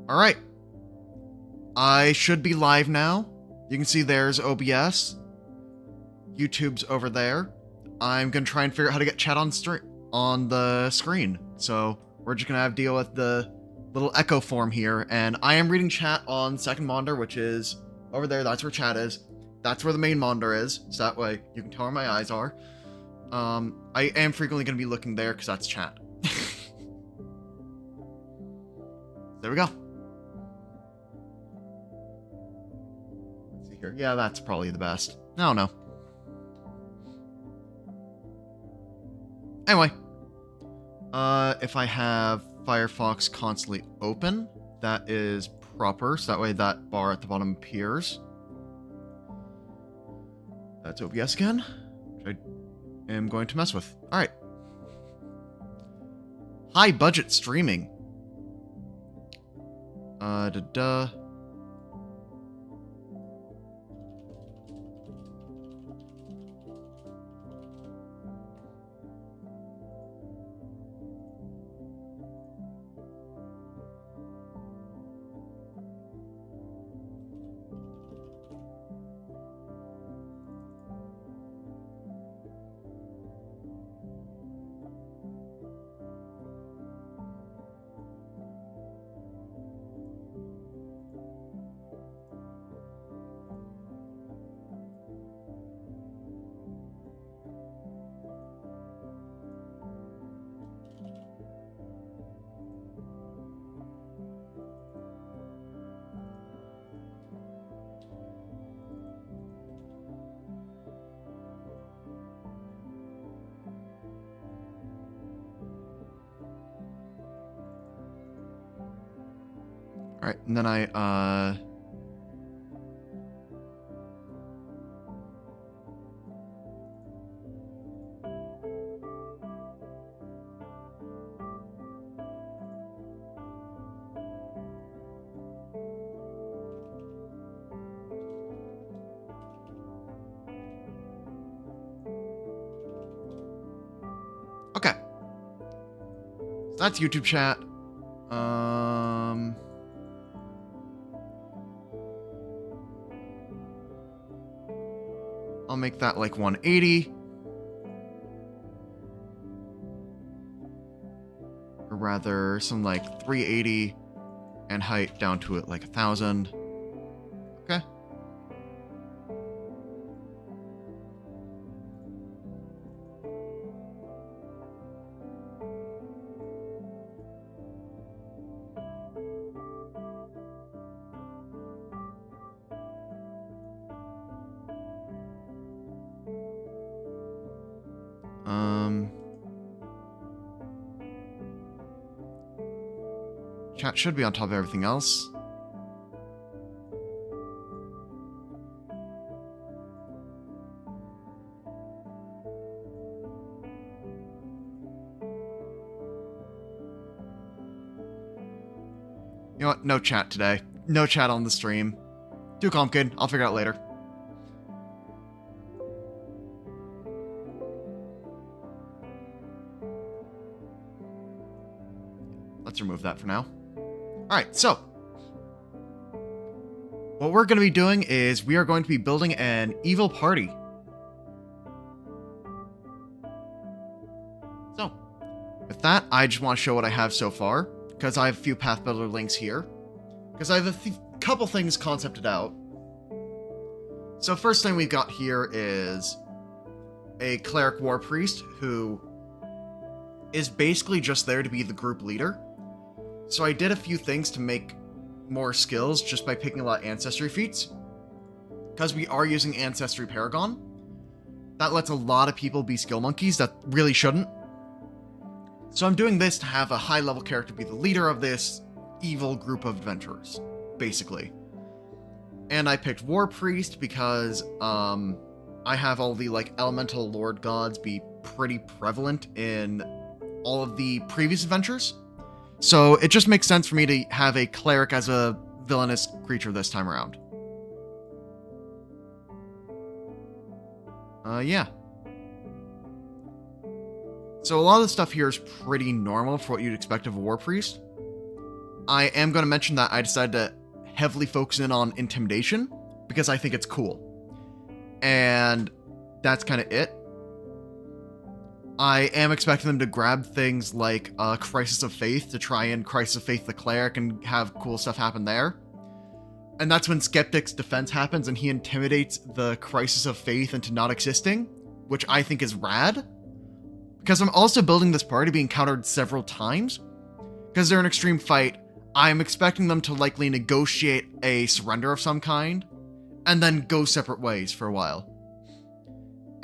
Alright. I should be live now. You can see there's OBS. YouTube's over there. I'm going to try and figure out how to get chat on the screen. So we're just going to have to deal with the little echo form here. And I am reading chat on second monitor, which is over there. That's where chat is. That's where the main monitor is. So that way you can tell where my eyes are. I am frequently going to be looking there because that's chat. There we go. Let's see here. Yeah, that's probably the best. I don't know. Anyway. If I have Firefox constantly open, that is proper. So that way that bar at the bottom appears. That's OBS again, which I am going to mess with. Alright. High budget streaming. Alright, and then okay. So that's YouTube chat. I'll make that like 180. Or rather, some like 380 and height down to it like 1,000. Okay. Chat should be on top of everything else. You know what? No chat today. No chat on the stream. Too complicated. I'll figure it out later. Let's remove that for now. Alright, so what we're going to be doing is we are going to be building an evil party. So, with that, I just want to show what I have so far, because I have a few Pathbuilder links here, because I have a couple things concepted out. So first thing we've got here is a cleric war priest who is basically just there to be the group leader. So I did a few things to make more skills just by picking a lot of ancestry feats. Because we are using Ancestry Paragon. That lets a lot of people be skill monkeys that really shouldn't. So I'm doing this to have a high level character be the leader of this evil group of adventurers, basically. And I picked War Priest because I have all the like elemental lord gods be pretty prevalent in all of the previous adventures. So it just makes sense for me to have a cleric as a villainous creature this time around. Yeah. So a lot of the stuff here is pretty normal for what you'd expect of a war priest. I am going to mention that I decided to heavily focus in on intimidation because I think it's cool. And that's kind of it. I am expecting them to grab things like Crisis of Faith to try and Crisis of Faith the cleric and have cool stuff happen there. And that's when Skeptic's defense happens and he intimidates the Crisis of Faith into not existing, which I think is rad. Because I'm also building this party being countered several times. Because they're an extreme fight, I'm expecting them to likely negotiate a surrender of some kind, and then go separate ways for a while.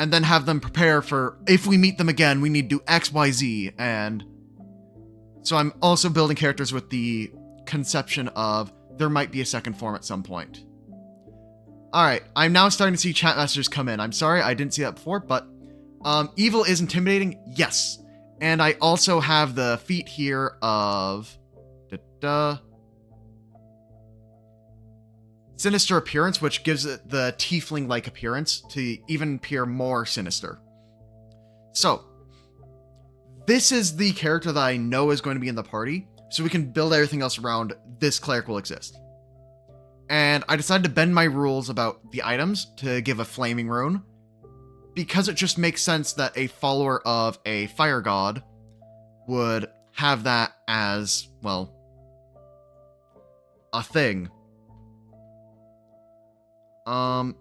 And then have them prepare for, if we meet them again, we need to do X, Y, Z, and... So I'm also building characters with the conception of there might be a second form at some point. Alright, I'm now starting to see chat messages come in. I'm sorry, I didn't see that before, but... evil is intimidating? Yes. And I also have the feat here of... Sinister appearance, which gives it the tiefling-like appearance to even appear more sinister. So, this is the character that I know is going to be in the party, so we can build everything else around this cleric will exist. And I decided to bend my rules about the items to give a flaming rune, because it just makes sense that a follower of a fire god would have that as, well, a thing. I'm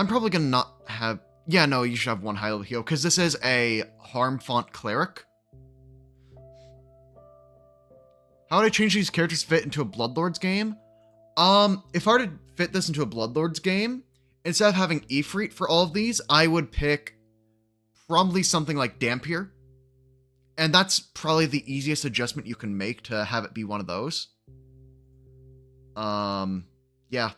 probably gonna not have... Yeah, no, you should have one high level heal, because this is a harm font cleric. How would I change these characters to fit into a Bloodlords game? If I were to fit this into a Bloodlords game, instead of having Ifrit for all of these, I would pick probably something like Dampier. And that's probably the easiest adjustment you can make to have it be one of those. Yeah.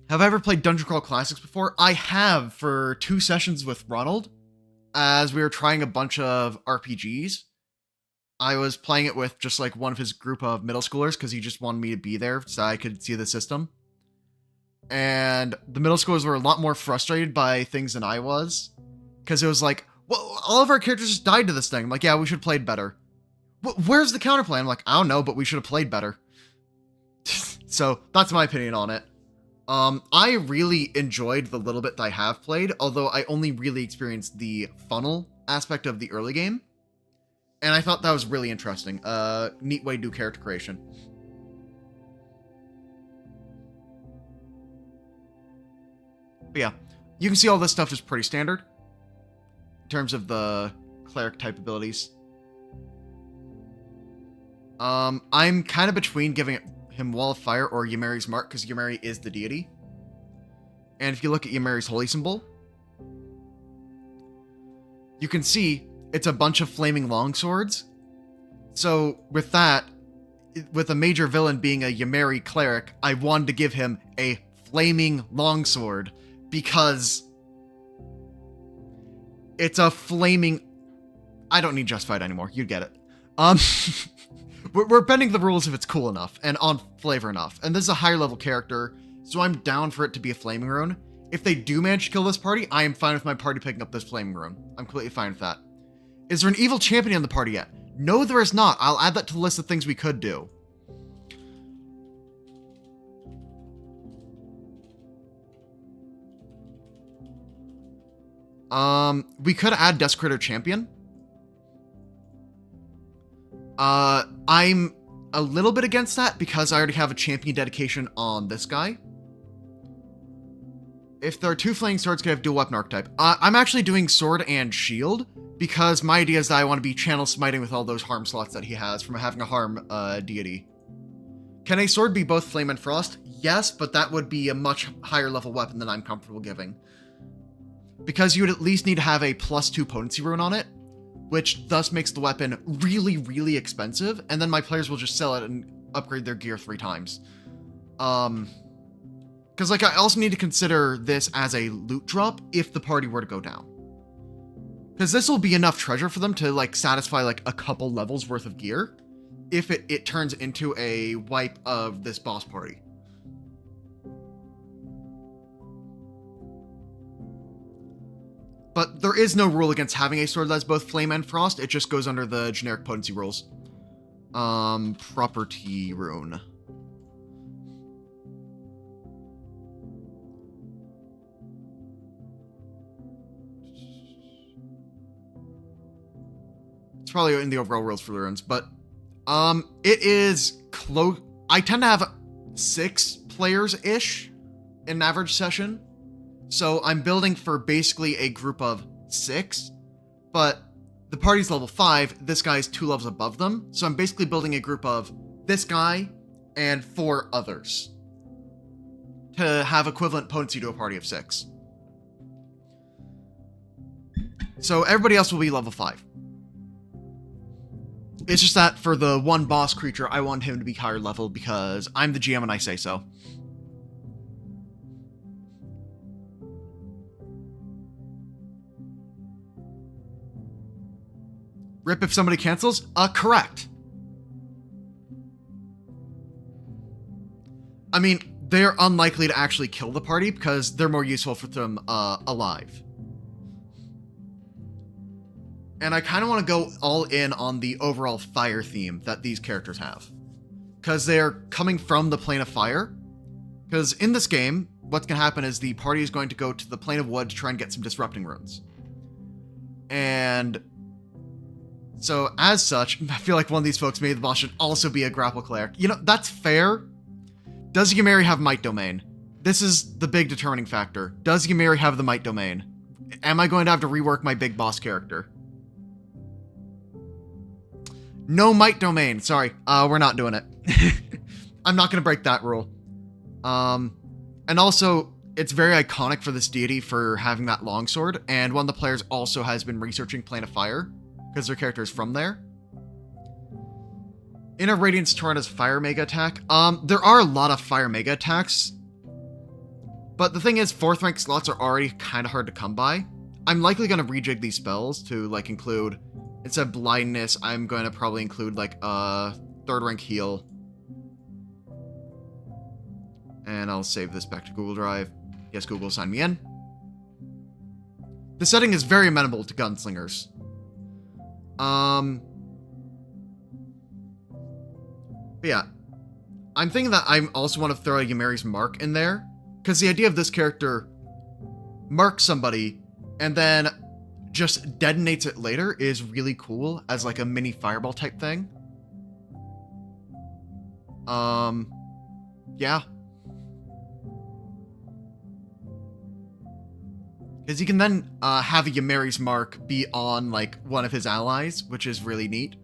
Have I ever played Dungeon Crawl Classics before? I have, for 2 sessions with Ronald, as we were trying a bunch of RPGs. I was playing it with just like one of his group of middle schoolers because he just wanted me to be there so I could see the system. And the middle schoolers were a lot more frustrated by things than I was. Because it was like, well, all of our characters just died to this thing. I'm like, yeah, we should have played better. Where's the counterplay? I'm like, I don't know, but we should have played better. So that's my opinion on it. I really enjoyed the little bit that I have played, although I only really experienced the funnel aspect of the early game. And I thought that was really interesting. Neat way to do character creation. But yeah, you can see all this stuff is pretty standard in terms of the cleric type abilities. I'm kind of between giving him Wall of Fire or Ymeri's Mark, because Ymeri is the deity. And if you look at Ymeri's holy symbol, you can see it's a bunch of flaming longswords. So with that, with a major villain being a Ymeri cleric, I wanted to give him a flaming longsword because it's a flaming... I don't need Justified anymore. You get it. We're bending the rules if it's cool enough and on flavor enough. And this is a higher level character, so I'm down for it to be a flaming rune. If they do manage to kill this party, I am fine with my party picking up this flaming rune. I'm completely fine with that. Is there an evil champion in the party yet? No, there is not. I'll add that to the list of things we could do. We could add Desecrator Champion. I'm a little bit against that because I already have a champion dedication on this guy. If there are 2 flaming swords, can I have dual weapon archetype? I'm actually doing sword and shield because my idea is that I want to be channel smiting with all those harm slots that he has from having a harm deity. Can a sword be both flame and frost? Yes, but that would be a much higher level weapon than I'm comfortable giving. Because you would at least need to have a +2 potency rune on it, which thus makes the weapon really, really expensive, and then my players will just sell it and upgrade their gear 3 times. Because, like, I also need to consider this as a loot drop if the party were to go down. Because this will be enough treasure for them to, like, satisfy, like, a couple levels worth of gear if it turns into a wipe of this boss party. But there is no rule against having a sword that's both flame and frost, it just goes under the generic potency rules. Property rune. It's probably in the overall rules for the runes, but it is close. I tend to have 6 players-ish in an average session, so I'm building for basically a group of 6, but the party's level 5, this guy's 2 levels above them, so I'm basically building a group of this guy and 4 others to have equivalent potency to a party of 6. So everybody else will be level 5. It's just that for the one boss creature, I want him to be higher level because I'm the GM and I say so. Rip if somebody cancels? Correct. I mean, they're unlikely to actually kill the party because they're more useful for them alive. And I kind of want to go all in on the overall fire theme that these characters have. Because they're coming from the plane of fire. Because in this game, what's going to happen is the party is going to go to the plane of wood to try and get some disrupting runes. And so, as such, I feel like one of these folks, maybe the boss should also be a grapple cleric. You know, that's fair. Does Ymeri have Might Domain? This is the big determining factor. Does Ymeri have the Might Domain? Am I going to have to rework my big boss character? No Might Domain. Sorry, we're not doing it. I'm not going to break that rule. And also, it's very iconic for this deity for having that longsword, and one of the players also has been researching Plane of Fire, because their character is from there. Inner Radiance Torrent is Fire Mega Attack. There are a lot of Fire Mega Attacks, but the thing is, 4th rank slots are already kind of hard to come by. I'm likely going to rejig these spells to, like, include, instead of Blindness, I'm going to probably include, like, a 3rd rank heal. And I'll save this back to Google Drive. Yes, Google, sign me in. The setting is very amenable to gunslingers. But yeah. I'm thinking that I also want to throw a Ymeri's Mark in there, because the idea of this character marks somebody and then just detonates it later is really cool as like a mini fireball type thing. Yeah. Because you can then have a Ymeri's Mark be on like one of his allies, which is really neat.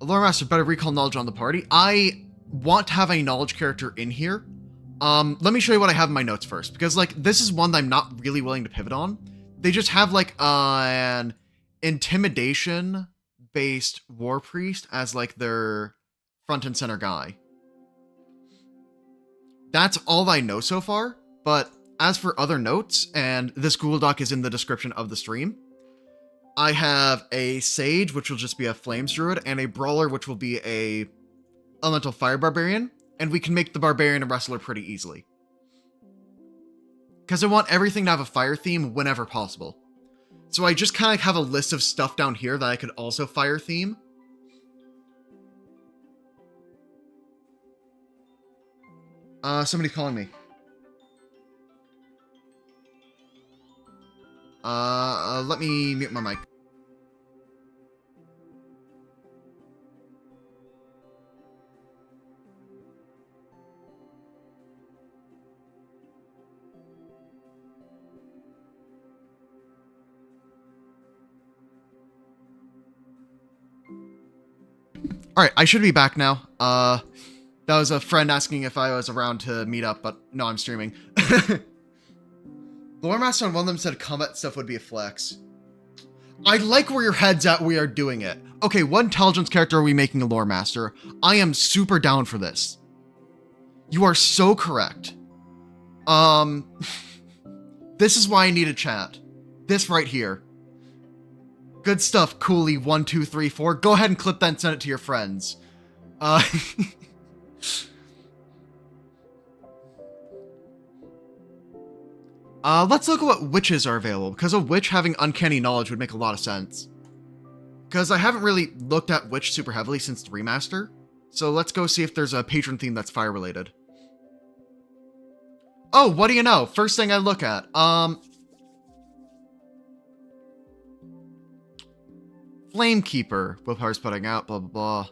A Lore Master, better recall knowledge on the party. I want to have a knowledge character in here. Let me show you what I have in my notes first, because like this is one that I'm not really willing to pivot on. They just have like an intimidation-based war priest as like their front and center guy. That's all I know so far, but as for other notes, and this Google Doc is in the description of the stream, I have a Sage, which will just be a Flames Druid, and a Brawler, which will be a Elemental Fire Barbarian, and we can make the Barbarian a Wrestler pretty easily. Because I want everything to have a fire theme whenever possible. So I just kind of have a list of stuff down here that I could also fire theme. Somebody's calling me. Let me mute my mic. Alright, I should be back now. That was a friend asking if I was around to meet up, but no, I'm streaming. Lore Master on one of them said combat stuff would be a flex. I like where your head's at. We are doing it. Okay, what intelligence character are we making a Lore Master? I am super down for this. You are so correct. This is why I need a chat. This right here. Good stuff, Cooley1234. Go ahead and clip that and send it to your friends. Let's look at what witches are available, because a witch having uncanny knowledge would make a lot of sense. Because I haven't really looked at Witch super heavily since the remaster. So let's go see if there's a patron theme that's fire related. Oh, what do you know? First thing I look at. Flamekeeper. Willpower's putting out, blah, blah, blah.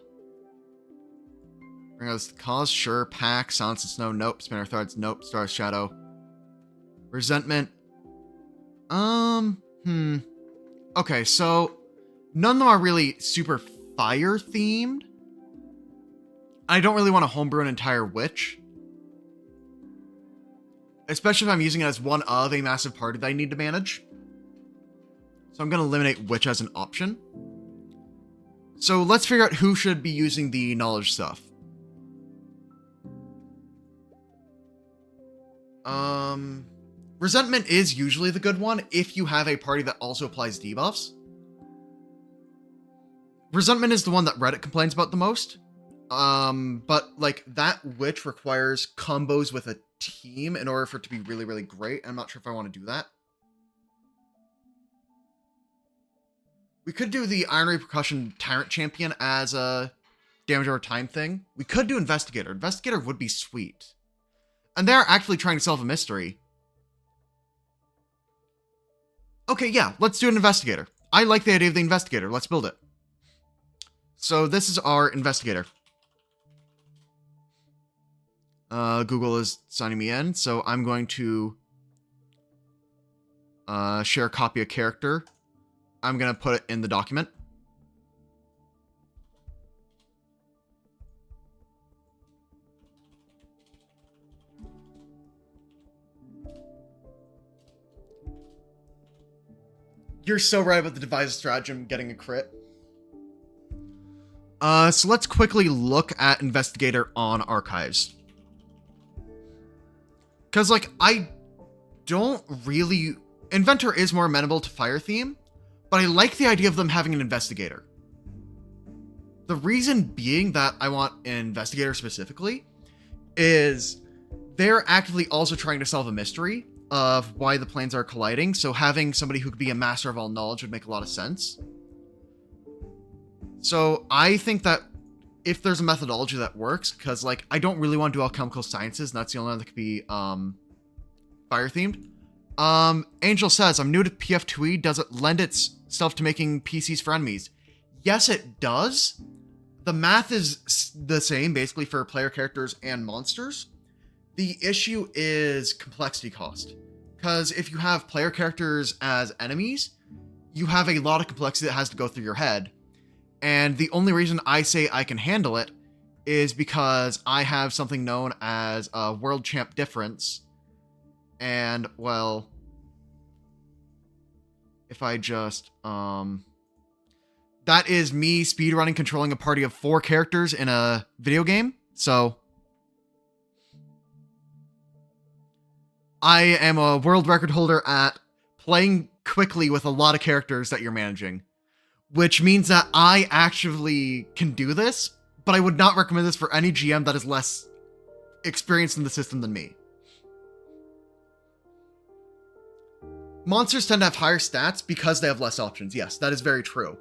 Bring out the cause, sure. Pack, Silence and Snow, nope. Spinner Threads, nope. Star's Shadow. Resentment. Okay, so none of them are really super fire themed. I don't really want to homebrew an entire witch. Especially if I'm using it as one of a massive party that I need to manage. So I'm going to eliminate witch as an option. So let's figure out who should be using the knowledge stuff. Resentment is usually the good one if you have a party that also applies debuffs. Resentment is the one that Reddit complains about the most. But like that witch requires combos with a team in order for it to be really, really great. I'm not sure if I want to do that. We could do the Iron Repercussion Tyrant Champion as a damage over time thing. We could do Investigator. Investigator would be sweet. And they're actually trying to solve a mystery. Okay, yeah, let's do an Investigator. I like the idea of the Investigator. Let's build it. So this is our Investigator. Google is signing me in, so I'm going to share a copy of character. I'm going to put it in the document. You're so right about the devised stratagem getting a crit. So let's quickly look at Investigator on Archives. Because, like, I don't really... Inventor is more amenable to fire theme, but I like the idea of them having an Investigator. The reason being that I want an Investigator specifically is they're actively also trying to solve a mystery of why the planes are colliding, so having somebody who could be a master of all knowledge would make a lot of sense. So I think that if there's a methodology that works, because like I don't really want to do alchemical sciences, and that's the only one that could be fire themed. Angel says, I'm new to PF2E. Does it lend itself to making PCs for enemies? Yes, it does. The math is the same basically for player characters and monsters. The issue is complexity cost. Because if you have player characters as enemies, you have a lot of complexity that has to go through your head. And the only reason I say I can handle it is because I have something known as a world champ difference. And, well, if I just, that is me speedrunning controlling a party of 4 characters in a video game. So I am a world record holder at playing quickly with a lot of characters that you're managing, which means that I actually can do this, but I would not recommend this for any GM that is less experienced in the system than me. Monsters tend to have higher stats because they have less options. Yes, that is very true.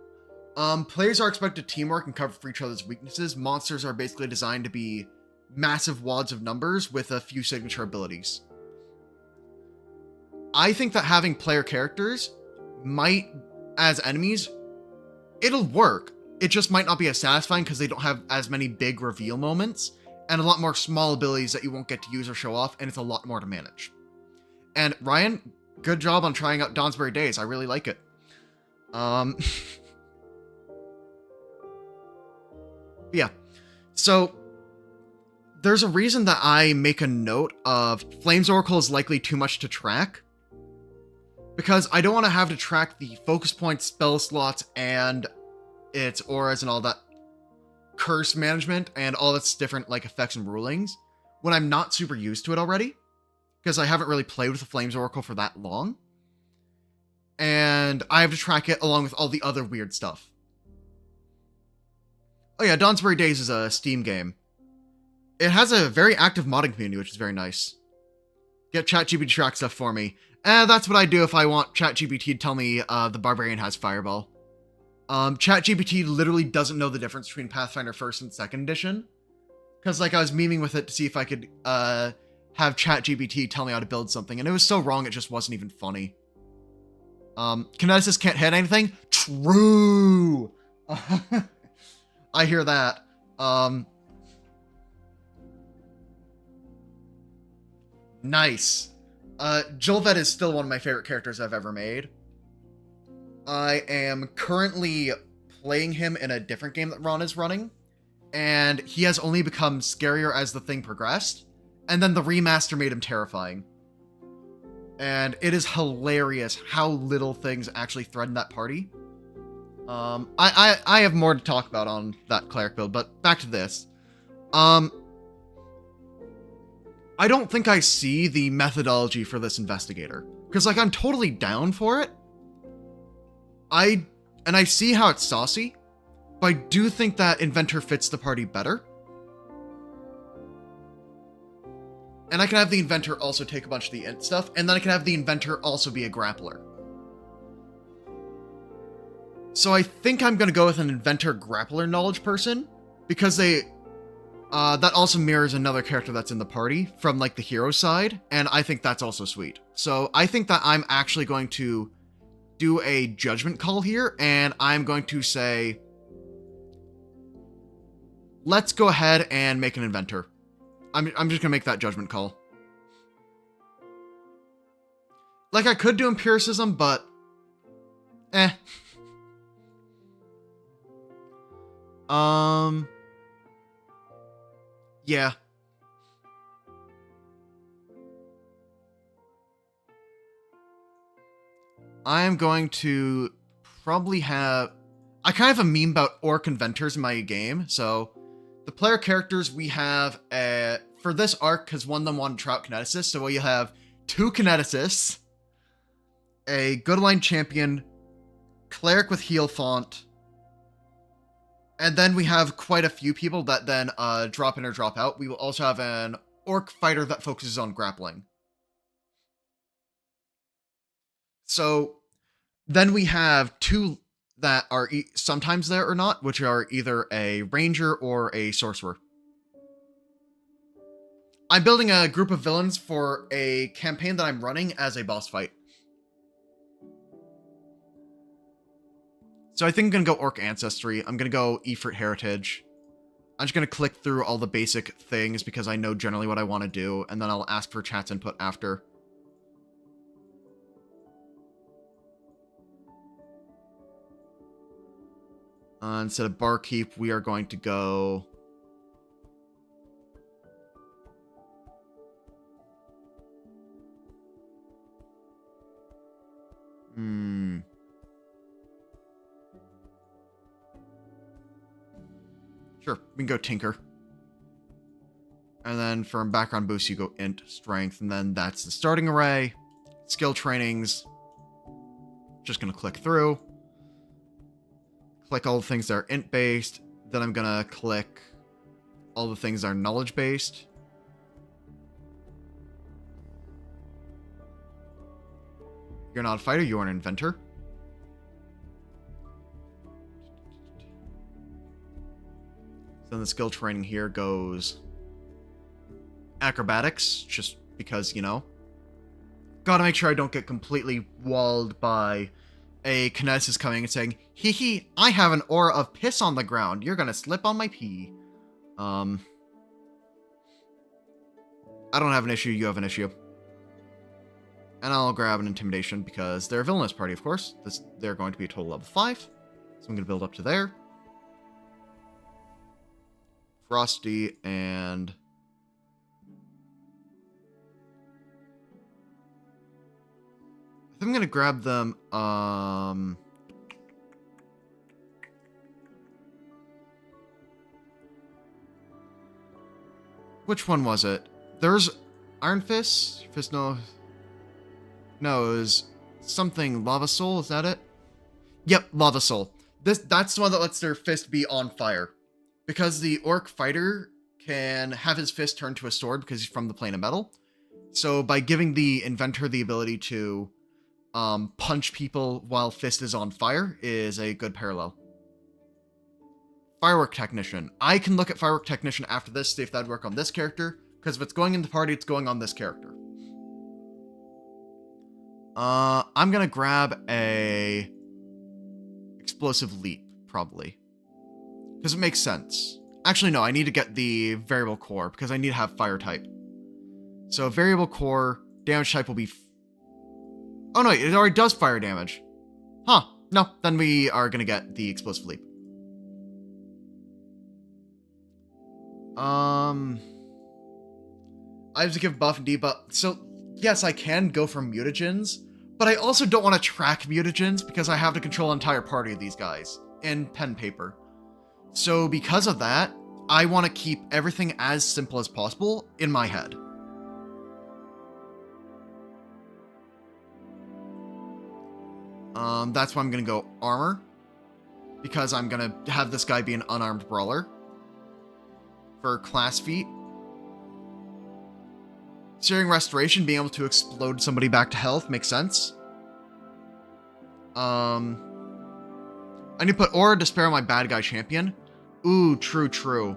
Players are expected to teamwork and cover for each other's weaknesses. Monsters are basically designed to be massive wads of numbers with a few signature abilities. I think that having player characters might, as enemies, it'll work. It just might not be as satisfying because they don't have as many big reveal moments and a lot more small abilities that you won't get to use or show off, and it's a lot more to manage. And Ryan, good job on trying out Donsbury Days. I really like it. Yeah. So there's a reason that I make a note of Flames Oracle is likely too much to track, because I don't want to have to track the focus points, spell slots, and its auras and all that curse management and all its different like effects and rulings when I'm not super used to it already, because I haven't really played with the Flames Oracle for that long. And I have to track it along with all the other weird stuff. Oh yeah, Donsbury Days is a Steam game. It has a very active modding community, which is very nice. Get ChatGPT to track stuff for me. That's what I do if I want ChatGPT to tell me the barbarian has fireball. ChatGPT literally doesn't know the difference between Pathfinder 1st and 2nd edition. Because, like, I was memeing with it to see if I could, have ChatGPT tell me how to build something, and it was so wrong it just wasn't even funny. Kineticist can't hit anything? True! I hear that. Nice. Jolvet is still one of my favorite characters I've ever made. I am currently playing him in a different game that Ron is running, and he has only become scarier as the thing progressed, and then the remaster made him terrifying. And it is hilarious how little things actually threaten that party. I have more to talk about on that cleric build, but back to this. I don't think I see the methodology for this investigator, because, like, I'm totally down for it. I see how it's saucy, but I do think that inventor fits the party better. And I can have the inventor also take a bunch of the int stuff, and then I can have the inventor also be a grappler. So I think I'm going to go with an inventor grappler knowledge person, because they that also mirrors another character that's in the party from, like, the hero side, and I think that's also sweet. So I think that I'm actually going to do a judgment call here, and I'm going to say, let's go ahead and make an inventor. I'm just gonna make that judgment call. Like, I could do empiricism, but yeah. I am going to probably have... I kind of have a meme about orc inventors in my game, so the player characters we have for this arc, because one of them wanted Trout Kineticist, so you have 2 Kineticists, a good line champion, cleric with heal font, and then we have quite a few people that then drop in or drop out. We will also have an orc fighter that focuses on grappling. So then we have 2 that are sometimes there or not, which are either a ranger or a sorcerer. I'm building a group of villains for a campaign that I'm running as a boss fight. So I think I'm going to go Orc Ancestry. I'm going to go Ifrit Heritage. I'm just going to click through all the basic things because I know generally what I want to do, and then I'll ask for chat's input after. Instead of Barkeep, we are going to go... Sure, we can go Tinker. And then for background boost, you go Int, Strength, and then that's the starting array. Skill trainings. Just going to click through. Click all the things that are int-based. Then I'm going to click all the things that are knowledge-based. You're not a fighter, you are an inventor. Then the skill training here goes acrobatics, just because, you know. Gotta make sure I don't get completely walled by a kineticist coming and saying, hee hee, I have an aura of piss on the ground. You're gonna slip on my pee. I don't have an issue, you have an issue. And I'll grab an intimidation because they're a villainous party, of course. They're going to be a total level 5. So I'm gonna build up to there. Frosty and... I think I'm gonna grab them, which one was it? There's Iron Fist? No, it was something Lava Soul, is that it? Yep, Lava Soul. That's the one that lets their fist be on fire. Because the orc fighter can have his fist turned to a sword because he's from the plane of metal. So by giving the inventor the ability to punch people while fist is on fire is a good parallel. Firework Technician. I can look at Firework Technician after this, see if that'd work on this character, because if it's going in the party, it's going on this character. I'm gonna grab a Explosive Leap, probably. Because it makes sense. Actually, no, I need to get the Variable Core, because I need to have Fire type. So Variable Core, damage type will be... Oh no, it already does fire damage. Huh, no, then we are gonna get the Explosive Leap. I have to give buff and debuff. So, yes, I can go for mutagens, but I also don't want to track mutagens because I have to control an entire party of these guys in pen and paper. So because of that, I want to keep everything as simple as possible in my head. That's why I'm going to go armor, because I'm going to have this guy be an unarmed brawler. For class feat. Searing Restoration, being able to explode somebody back to health, makes sense. I need to put Aura Despair on my bad guy champion. Ooh, true.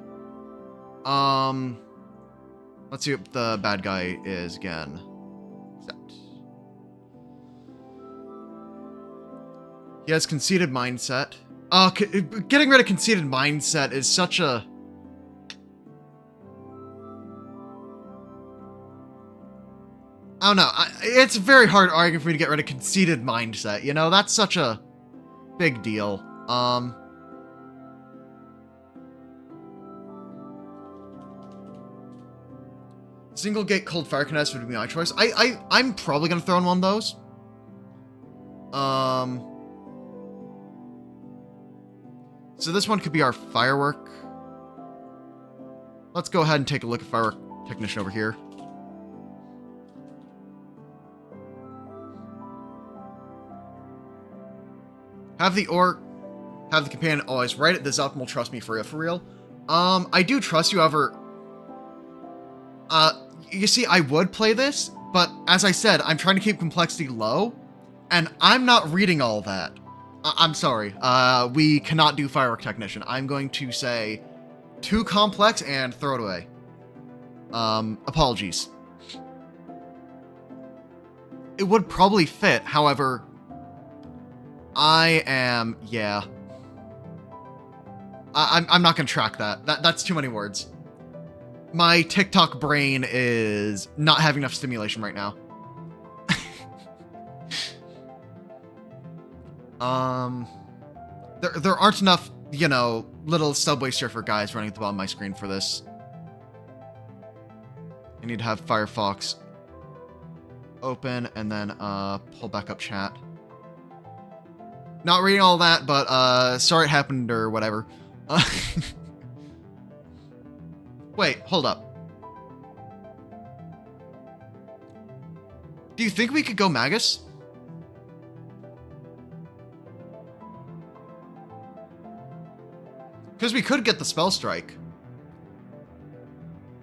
Let's see what the bad guy is again. Accept. He has Conceited Mindset. Getting rid of Conceited Mindset is such a... I don't know. It's a very hard argument for me to get rid of Conceited Mindset, you know? That's such a big deal. Single Gate Cold Fire Kineticist would be my choice. I'm probably gonna throw in one of those. So this one could be our Firework. Let's go ahead and take a look at Firework Technician over here. Have the orc, have the companion always write it. This optimal, trust me, for real. I do trust you, however, you see, I would play this, but as I said, I'm trying to keep complexity low, and I'm not reading all that. I'm sorry, we cannot do Firework Technician. I'm going to say too complex and throw it away. Apologies. It would probably fit, however, I'm not gonna track that. That's too many words. My TikTok brain is not having enough stimulation right now. There aren't enough, you know, little Subway Surfer guys running at the bottom of my screen for this. I need to have Firefox open and then pull back up chat. Not reading all that, but sorry it happened or whatever. Wait, hold up. Do you think we could go Magus? Because we could get the Spell Strike.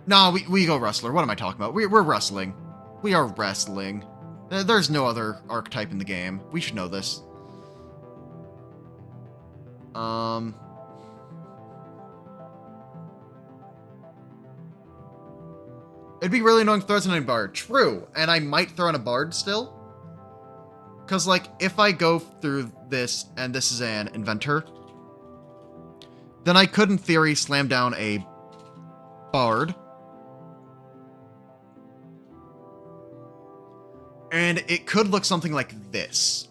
No, we go Wrestler. What am I talking about? We're wrestling. We are wrestling. There's no other archetype in the game. We should know this. It'd be really annoying to throw in a bard. True, and I might throw in a bard still. Because, like, if I go through this, and this is an inventor, then I could, in theory, slam down a bard. And it could look something like this.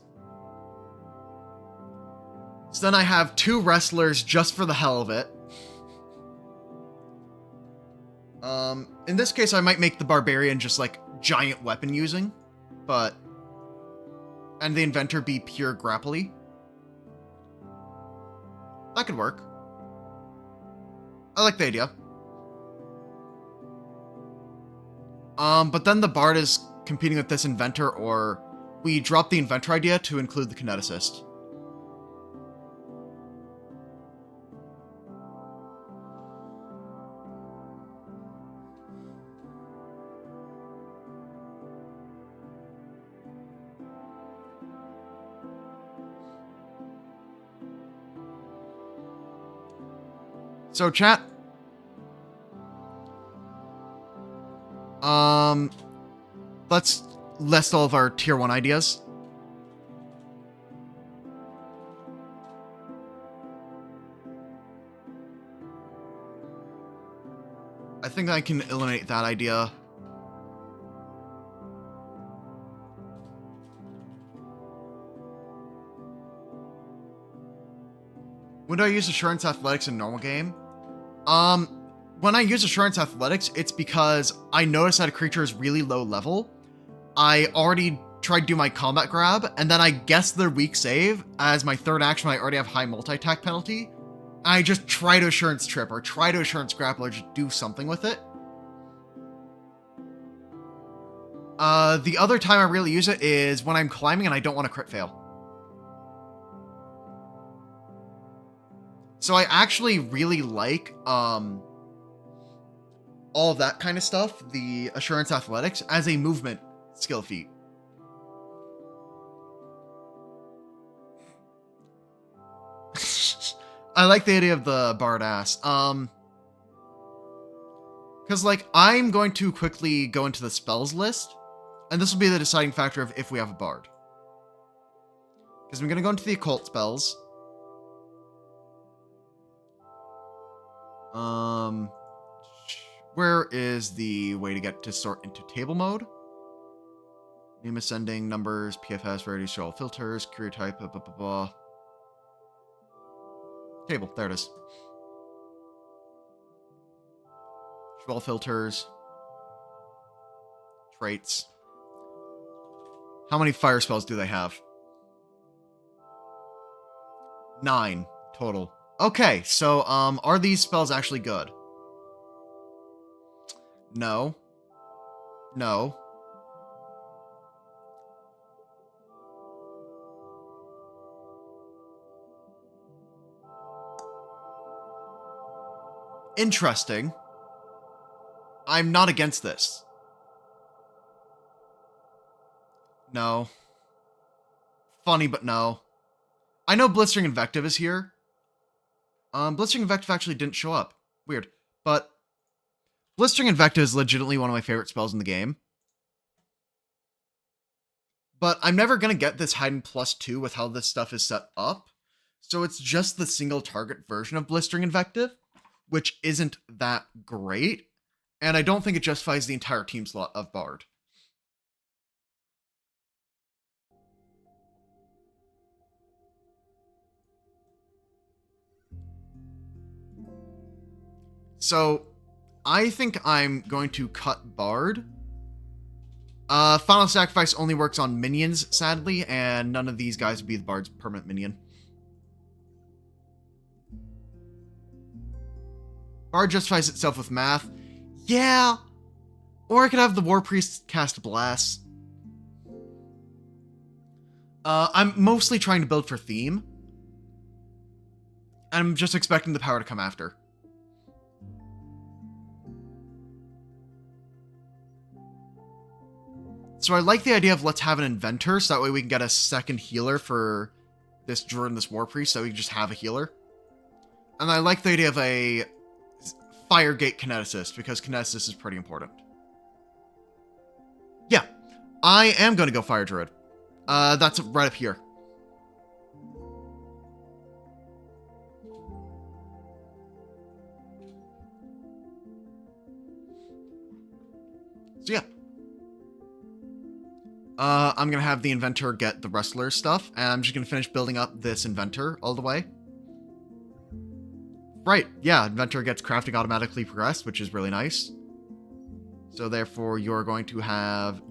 So then I have two wrestlers just for the hell of it. In this case, I might make the barbarian just like giant weapon using, but... And the inventor be pure grapply. That could work. I like the idea. But then the bard is competing with this inventor, or we drop the inventor idea to include the kineticist. So, chat. Let's list all of our tier 1 ideas. I think I can eliminate that idea. When do I use Assurance Athletics in normal game? When I use Assurance Athletics, it's because I notice that a creature is really low level. I already tried to do my combat grab, and then I guess their weak save as my third action when I already have high multi-attack penalty. I just try to Assurance Trip or try to Assurance Grapple or just do something with it. The other time I really use it is when I'm climbing and I don't want to crit fail. So I actually really like all of that kind of stuff, the Assurance Athletics, as a movement skill feat. I like the idea of the Bard ass. Because, like, I'm going to quickly go into the spells list, and this will be the deciding factor of if we have a Bard. Because I'm going to go into the occult spells. Where is the way to get to sort into table mode? Name ascending, numbers, PFS, rarity, show all filters, career type, blah, blah, blah, blah. Table, there it is. Show all filters. Traits. How many fire spells do they have? 9 total. Okay, so, are these spells actually good? No. No. Interesting. I'm not against this. No. Funny, but no. I know Blistering Invective is here. Blistering Invective actually didn't show up. Weird. But Blistering Invective is legitimately one of my favorite spells in the game. But I'm never going to get this Hidden +2 with how this stuff is set up. So it's just the single target version of Blistering Invective, which isn't that great. And I don't think it justifies the entire team slot of Bard. So I think I'm going to cut Bard. Final Sacrifice only works on minions, sadly, and none of these guys would be the Bard's permanent minion. Bard justifies itself with math. Yeah! Or I could have the War Priest cast Bless. I'm mostly trying to build for theme. I'm just expecting the power to come after. So I like the idea of let's have an inventor, so that way we can get a second healer for this druid and this war priest, so we can just have a healer. And I like the idea of a Firegate kineticist, because kineticist is pretty important. Yeah, I am going to go fire druid. That's right up here. So yeah. I'm going to have the inventor get the wrestler stuff, and I'm just going to finish building up this inventor all the way. Right, yeah, inventor gets crafting automatically progressed, which is really nice. So therefore, you're going to have,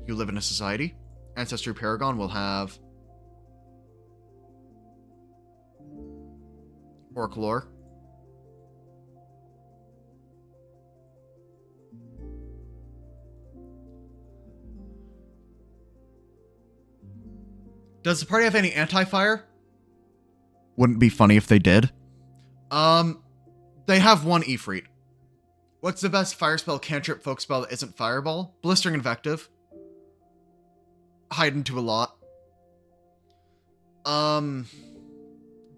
you live in a society. Ancestry Paragon will have Oracle Lore. Does the party have any anti-fire? Wouldn't be funny if they did. They have one Ifrit. What's the best fire spell, cantrip, folk spell that isn't Fireball? Blistering Invective. Hide into a lot.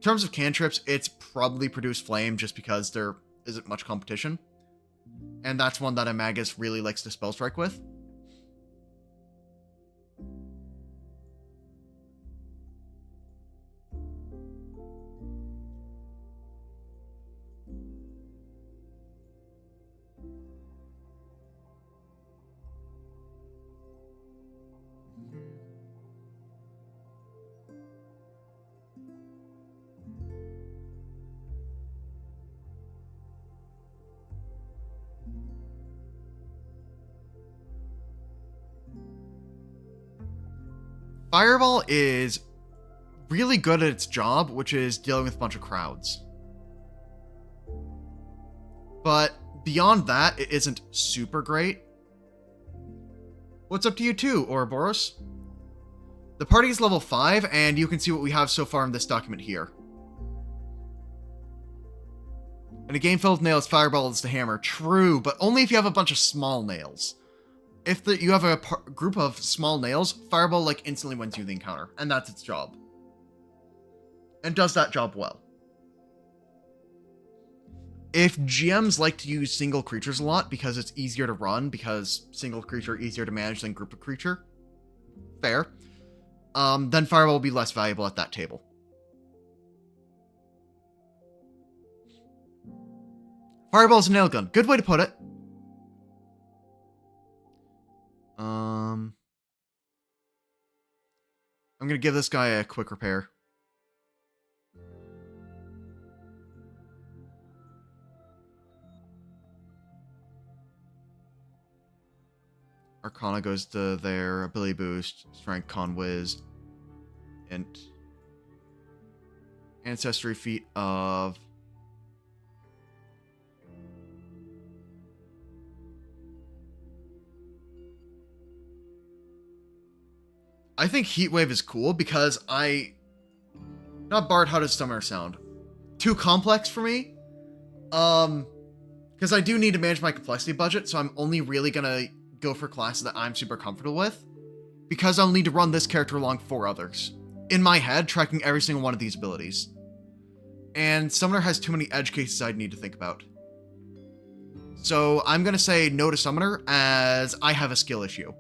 terms of cantrips, it's probably Produce Flame just because there isn't much competition. And that's one that a Magus really likes to spell strike with. Fireball is really good at its job, which is dealing with a bunch of crowds. But beyond that, it isn't super great. What's up to you too, Ouroboros? The party is level 5, and you can see what we have so far in this document here. In a game filled with nails, Fireball is the hammer. True, but only if you have a bunch of small nails. If you have a group of small nails, Fireball like instantly wins you the encounter, and that's its job. And does that job well. If GMs like to use single creatures a lot because it's easier to run, because single creature easier to manage than group of creature, fair, then Fireball will be less valuable at that table. Fireball's a nail gun. Good way to put it. I'm going to give this guy a quick repair. Arcana goes to their ability boost, strength, con, whiz, int. Ancestry feat of... I think Heatwave is cool because not Bard, how does Summoner sound? Too complex for me. Because I do need to manage my complexity budget, so I'm only really gonna go for classes that I'm super comfortable with. Because I'll need to run this character along 4 others. In my head, tracking every single one of these abilities. And Summoner has too many edge cases I'd need to think about. So I'm gonna say no to Summoner, as I have a skill issue.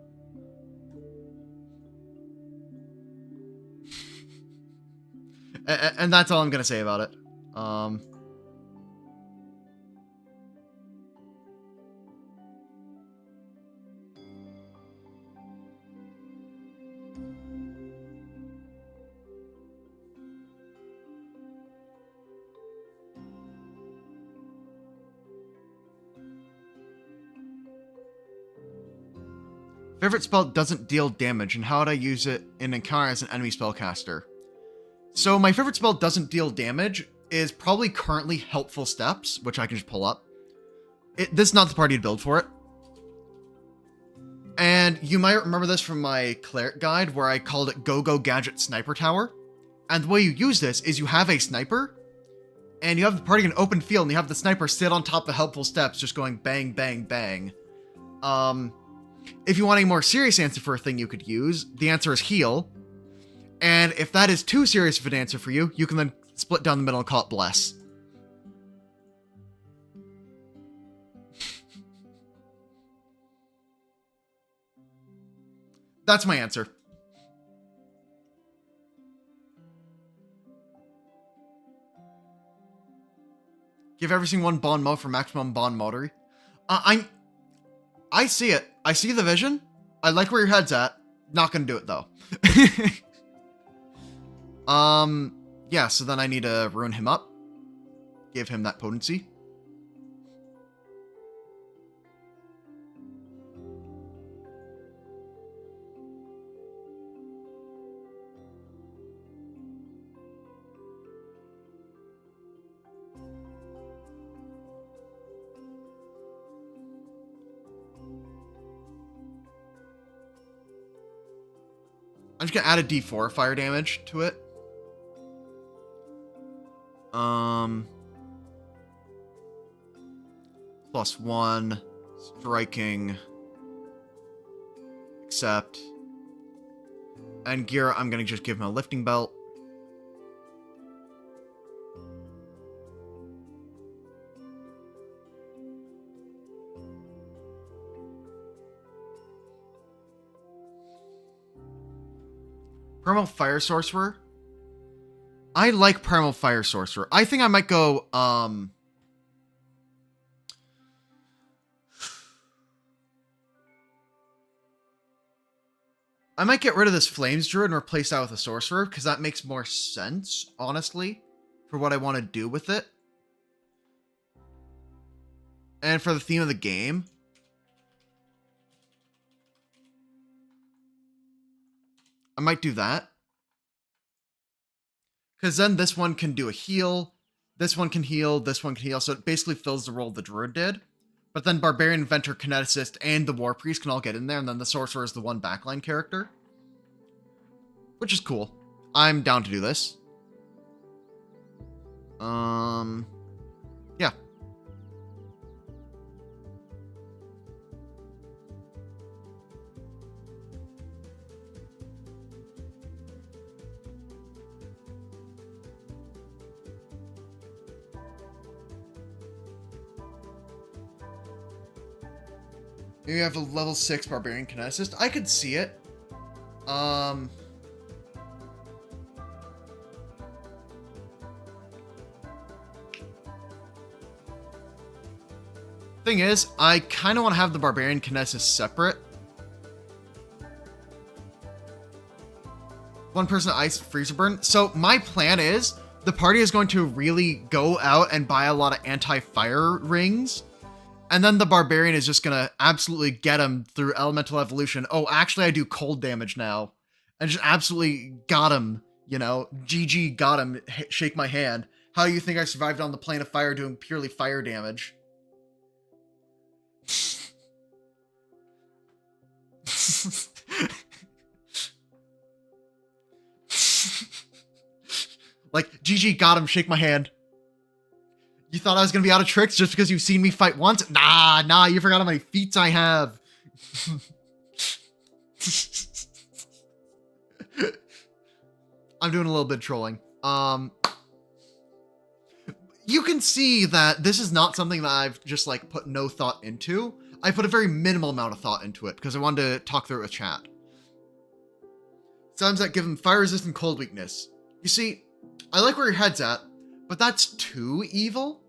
And that's all I'm going to say about it. Favorite spell doesn't deal damage, and how would I use it in encounter as an enemy spellcaster? So my favorite spell doesn't deal damage is probably currently Helpful Steps, which I can just pull up. This is not the party to build for it. And you might remember this from my cleric guide where I called it Go-Go Gadget Sniper Tower. And the way you use this is you have a sniper, and you have the party in an open field, and you have the sniper sit on top of the Helpful Steps just going bang, bang, bang. If you want a more serious answer for a thing you could use, the answer is heal. And if that is too serious of an answer for you, you can then split down the middle and call it bless. That's my answer. Give every single one Bon Mot for maximum Bon Motery. I see it. I see the vision. I like where your head's at. Not gonna do it though. Yeah, so then I need to ruin him up. Give him that potency. I'm just gonna add a D4 fire damage to it. +1 striking, accept, and gear. I'm gonna just give him a lifting belt. Primal Fire Sorcerer. I like Primal Fire Sorcerer. I think I might go, I might get rid of this Flames Druid and replace that with a Sorcerer, because that makes more sense, honestly, for what I want to do with it. And for the theme of the game. I might do that. Because then this one can do a heal, this one can heal, this one can heal, so it basically fills the role the Druid did. But then Barbarian, Inventor, Kineticist, and the War Priest can all get in there, and then the Sorcerer is the one backline character. Which is cool. I'm down to do this. Yeah. Maybe I have a level 6 Barbarian Kineticist. I could see it. Thing is, I kind of want to have the Barbarian Kineticist separate. One person ice freezer burn. So my plan is, the party is going to really go out and buy a lot of anti-fire rings. And then the Barbarian is just going to absolutely get him through Elemental Evolution. Oh, actually, I do cold damage now. And just absolutely got him, you know. GG got him. Shake my hand. How do you think I survived on the plane of fire doing purely fire damage? Like, GG got him. Shake my hand. You thought I was going to be out of tricks just because you've seen me fight once? Nah, you forgot how many feats I have. I'm doing a little bit of trolling. You can see that this is not something that I've just, like, put no thought into. I put a very minimal amount of thought into it because I wanted to talk through it with chat. Sounds like give him fire resistant cold weakness. You see, I like where your head's at, but that's too evil.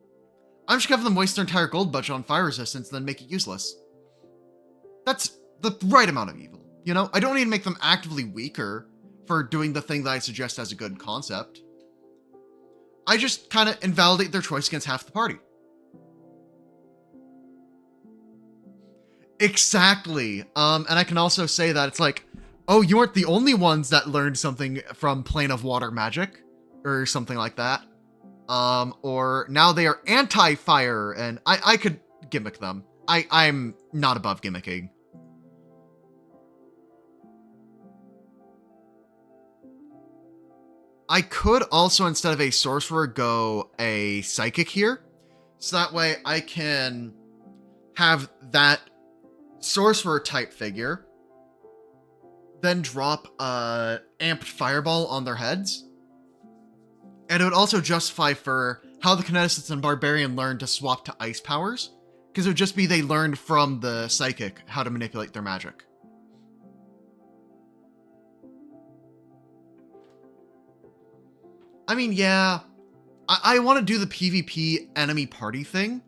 I'm just gonna have them waste their entire gold budget on fire resistance and then make it useless. That's the right amount of evil, you know? I don't need to make them actively weaker for doing the thing that I suggest as a good concept. I just kind of invalidate their choice against half the party. Exactly. And I can also say that it's like, oh, you weren't the only ones that learned something from Plane of Water magic, or something like that. Or now they are anti-fire, and I could gimmick them. I'm not above gimmicking. I could also, instead of a sorcerer, go a psychic here. So that way I can have that sorcerer type figure, then drop a amped fireball on their heads. And it would also justify for how the kineticist and barbarian learned to swap to ice powers, because it would just be they learned from the psychic how to manipulate their magic. I mean, yeah, I want to do the PvP enemy party thing,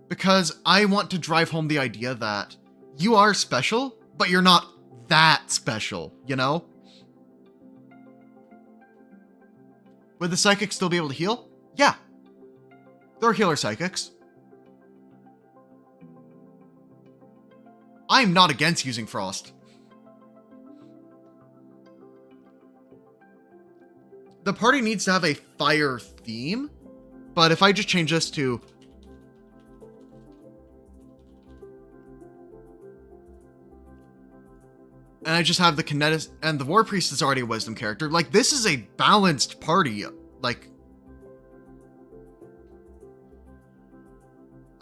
because I want to drive home the idea that you are special, but you're not that special, you know? Would the psychic still be able to heal? Yeah. There are healer psychics. I'm not against using Frost. The party needs to have a fire theme, but if I just change this to... and I just have the kineticist, and the war priest is already a wisdom character, like, this is a balanced party, like...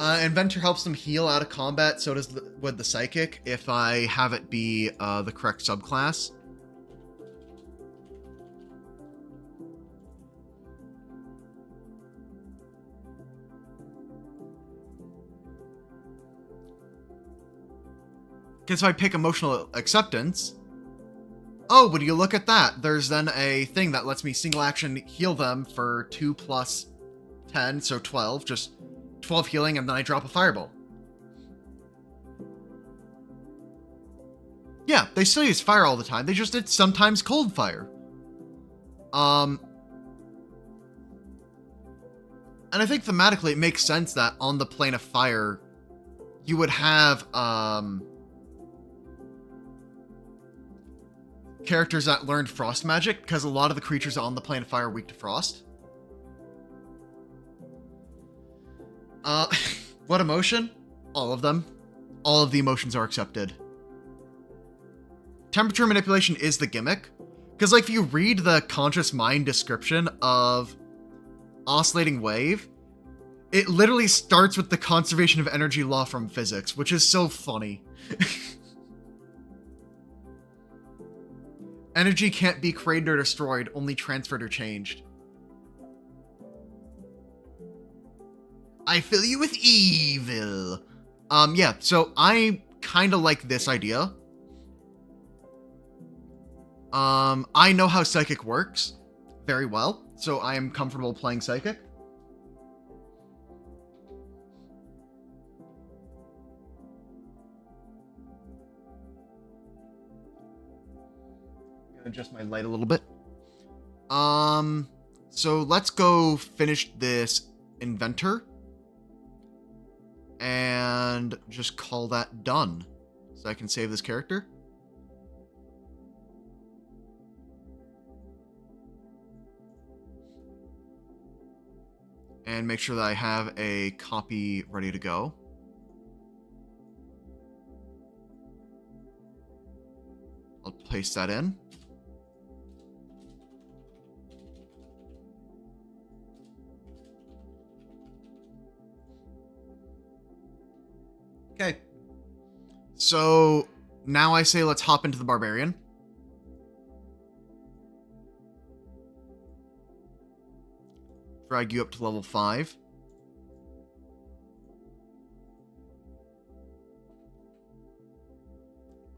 Inventor helps them heal out of combat, so does with the psychic, if I have it be the correct subclass. Because if I pick emotional acceptance... oh, would you look at that? There's then a thing that lets me single action heal them for 2 plus 10, so 12. Just 12 healing, and then I drop a fireball. Yeah, they still use fire all the time. They just, it's sometimes cold fire. And I think thematically it makes sense that on the plane of fire, you would have, characters that learned frost magic, because a lot of the creatures on the plane of fire are weak to frost. What emotion? All of them. All of the emotions are accepted. Temperature manipulation is the gimmick, because like if you read the conscious mind description of oscillating wave, it literally starts with the conservation of energy law from physics, which is so funny. Energy can't be created or destroyed, only transferred or changed. I fill you with evil. Yeah, so I kind of like this idea. I know how Psychic works very well, so I am comfortable playing Psychic. Adjust my light a little bit. So let's go finish this inventor and just call that done so I can save this character. And make sure that I have a copy ready to go. I'll paste that in. Okay. So now I say let's hop into the barbarian. Drag you up to level 5.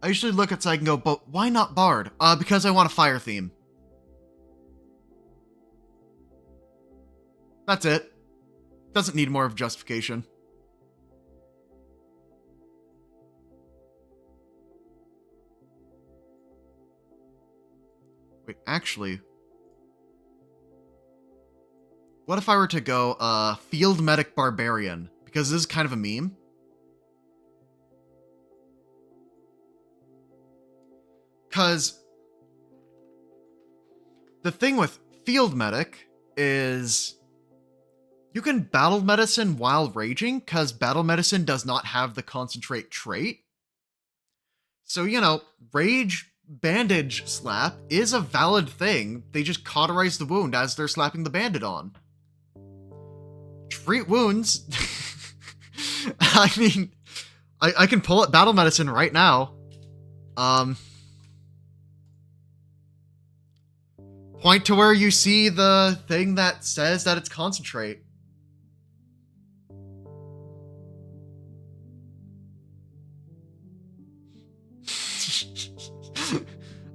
I usually look at Psychic and go, but why not Bard? Because I want a fire theme. That's it. Doesn't need more of justification. Wait, actually... what if I were to go, Field Medic Barbarian? Because this is kind of a meme. Because the thing with Field Medic is you can Battle Medicine while raging, because Battle Medicine does not have the Concentrate trait. So, you know, Rage Bandage Slap is a valid thing. They just cauterize the wound as they're slapping the bandit on. Treat wounds. I mean, I can pull up Battle Medicine right now. Point to where you see the thing that says that it's Concentrate.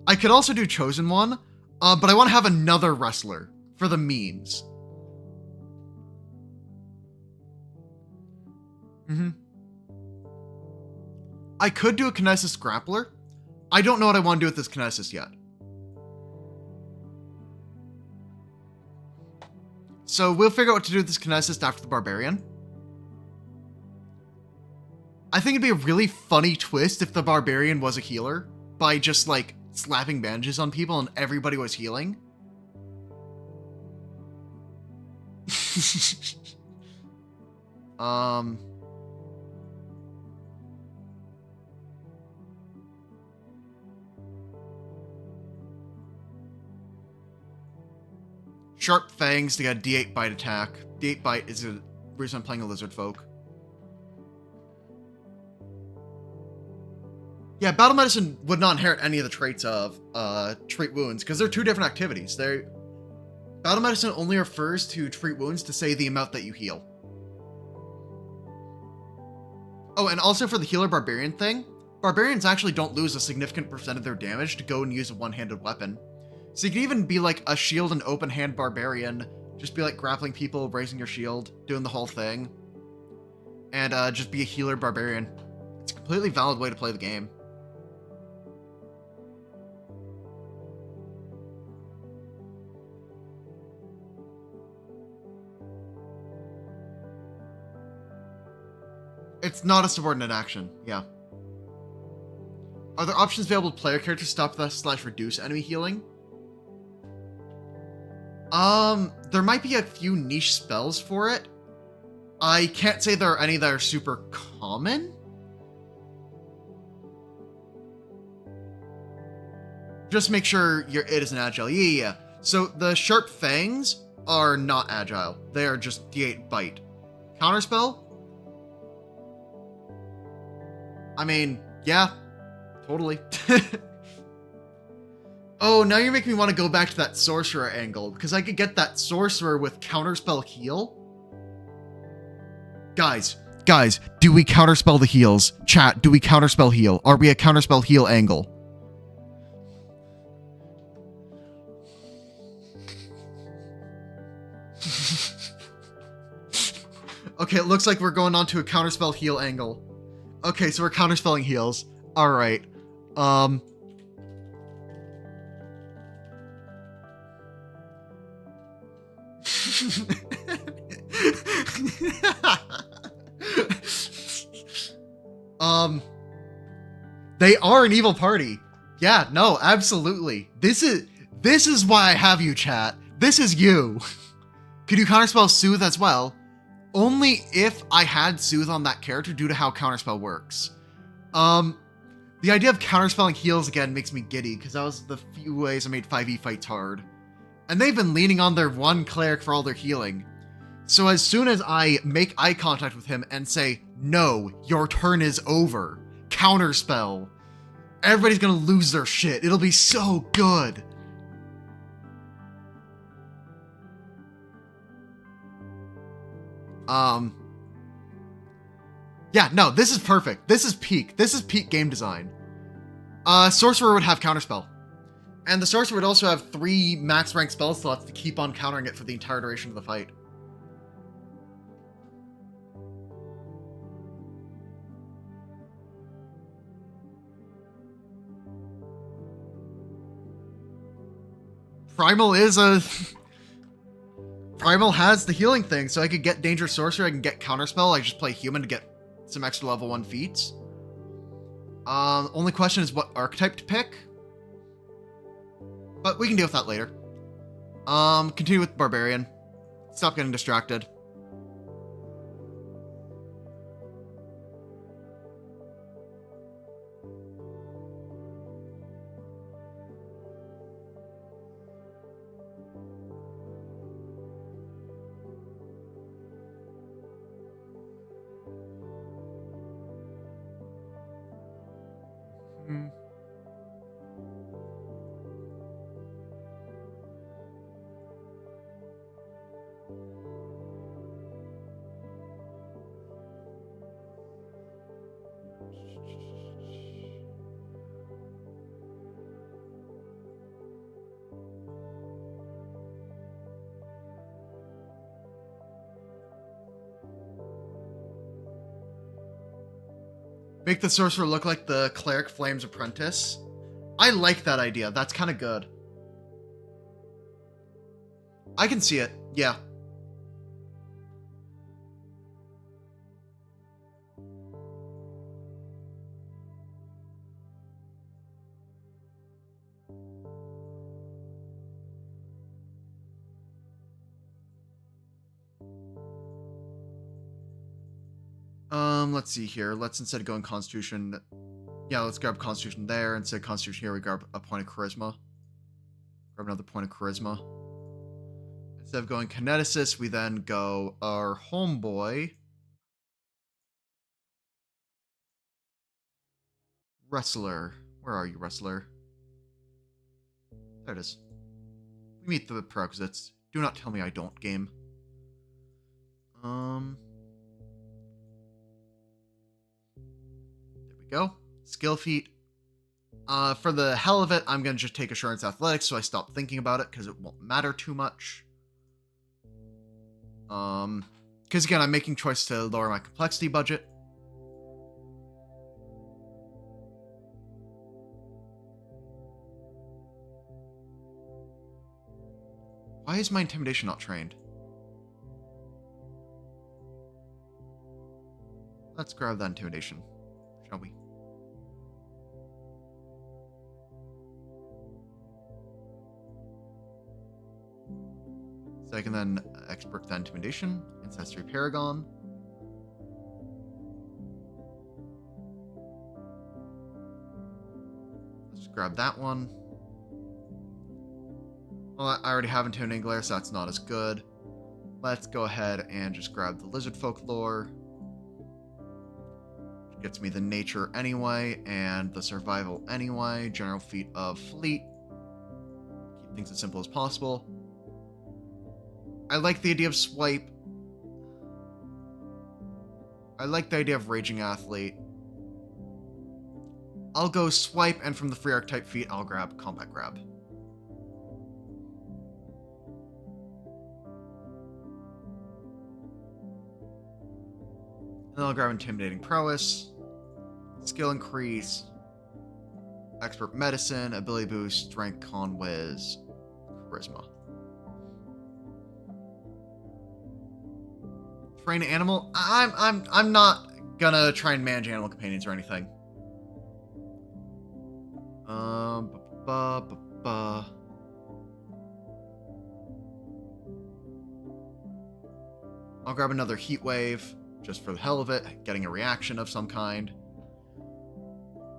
I could also do Chosen One, but I want to have another wrestler for the memes. I could do a kineticist grappler. I don't know what I want to do with this kineticist yet. So we'll figure out what to do with this kineticist after the barbarian. I think it'd be a really funny twist if the barbarian was a healer by just like slapping bandages on people and everybody was healing. Sharp Fangs to get a D8 bite attack. D8 bite is the reason I'm playing a lizard folk. Yeah, Battle Medicine would not inherit any of the traits of Treat Wounds, because they're two different activities. Battle Medicine only refers to Treat Wounds to say the amount that you heal. Oh, and also for the Healer Barbarian thing, barbarians actually don't lose a significant percent of their damage to go and use a one-handed weapon. So you can even be like a shield and open hand barbarian, just be like grappling people, raising your shield, doing the whole thing, and just be a healer barbarian. It's a completely valid way to play the game. It's not a subordinate action, yeah. Are there options available to player characters to stop / reduce enemy healing? There might be a few niche spells for it. I can't say there are any that are super common. Just make sure it isn't agile. Yeah. So the sharp fangs are not agile. They are just D8 bite. Counterspell? I mean, yeah, totally. Oh, now you're making me want to go back to that sorcerer angle, because I could get that sorcerer with counterspell heal. Guys, do we counterspell the heals? Chat, do we counterspell heal? Are we a counterspell heal angle? Okay, it looks like we're going on to a counterspell heal angle. Okay, so we're counterspelling heals. Alright. They are an evil party. Yeah, no, absolutely. This is why I have you, chat. This is you. Could you counterspell Soothe as well? Only if I had Soothe on that character due to how counterspell works. The idea of counterspelling heals again makes me giddy, because that was the few ways I made 5e fights hard. And they've been leaning on their one cleric for all their healing. So as soon as I make eye contact with him and say, no, your turn is over, counterspell, everybody's gonna lose their shit. It'll be so good. Yeah, no, this is perfect. This is peak. This is peak game design. Sorcerer would have counterspell. And the sorcerer would also have 3 max rank spell slots to keep on countering it for the entire duration of the fight. Primal is a... Primal has the healing thing, so I could get Dangerous Sorcerer, I can get Counterspell, I just play Human to get some extra level 1 feats. Only question is what archetype to pick. But we can deal with that later. Continue with Barbarian. Stop getting distracted. Make the sorcerer look like the cleric Flame's apprentice. I like that idea. That's kind of good. I can see it. Yeah. Let's see here. Let's, instead of going Constitution, yeah, let's grab Constitution there. Instead of Constitution here, we grab a point of Charisma. Grab another point of Charisma. Instead of going Kineticist, we then go our homeboy, Wrestler. Where are you, Wrestler? There it is. We meet the prerequisites. Do not tell me I don't, game. There we go. skill feat. For the hell of it, I'm going to just take Assurance Athletics so I stop thinking about it because it won't matter too much. Because again, I'm making choice to lower my complexity budget. Why is my intimidation not trained? Let's grab that intimidation, shall we? So I can then expert that intimidation, ancestry paragon. Let's just grab that one. Well, I already have intimidating glare, so that's not as good. Let's go ahead and just grab the lizard folklore. Which gets me the nature anyway, and the survival anyway. General feat of fleet. Keep things as simple as possible. I like the idea of swipe. I like the idea of raging athlete. I'll go swipe, and from the free archetype feat, I'll grab combat grab. And I'll grab intimidating prowess, skill increase, expert medicine, ability boost, strength, con, whiz, charisma. Train animal. I'm not gonna try and manage animal companions or anything. I'll grab another heat wave just for the hell of it, getting a reaction of some kind.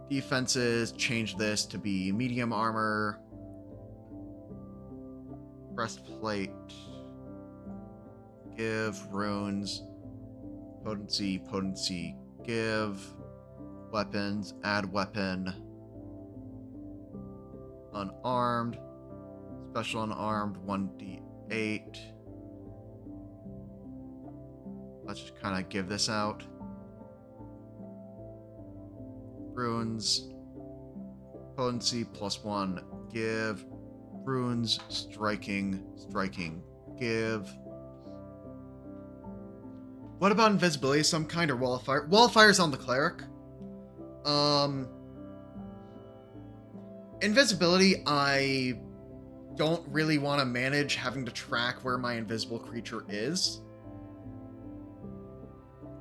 Defenses, change this to be medium armor. Breastplate. Give, runes, potency, give, weapons, add weapon, unarmed, special unarmed, 1d8. Let's just kind of give this out. Runes, potency, +1, give, runes, striking, give. What about invisibility of some kind or wall of fire? Wall of fire's on the cleric. Invisibility, I don't really want to manage having to track where my invisible creature is.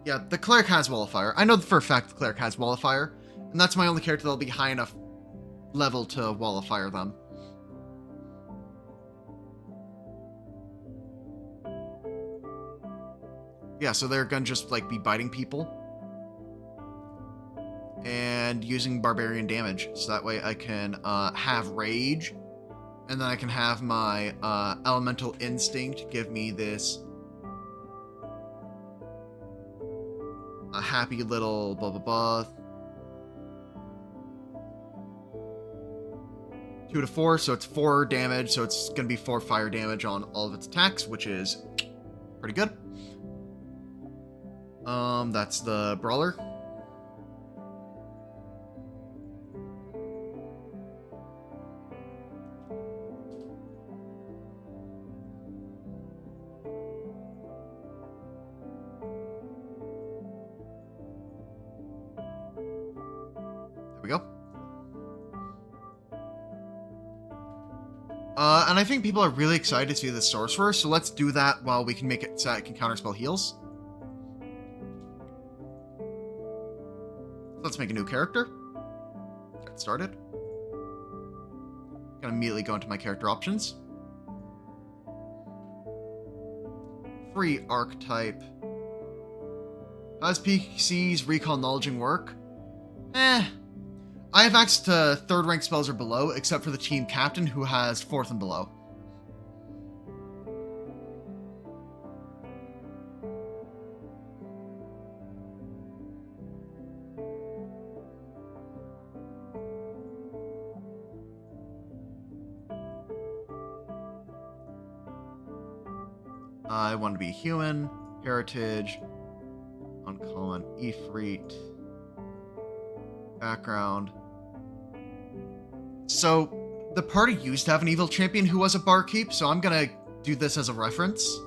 Yeah, the cleric has wall of fire. I know for a fact the cleric has wall of fire, and that's my only character that'll be high enough level to wall of fire them. Yeah, so they're gonna just, like, be biting people. And using barbarian damage. So that way I can have rage. And then I can have my elemental instinct give me this a happy little blah blah blah. 2 to 4, so it's 4 damage. So it's gonna be 4 fire damage on all of its attacks, which is pretty good. That's the brawler. There we go. And I think people are really excited to see the sorcerer, so let's do that while we can make it so it can counterspell heals. Let's make a new character. Get started. Gonna immediately go into my character options. Free archetype. As PC's recall knowledging work? I have access to 3rd rank spells or below, except for the team captain who has 4th and below. I want to be human, heritage, uncommon, Ifrit. Background. So, the party used to have an evil champion who was a barkeep, so I'm gonna do this as a reference.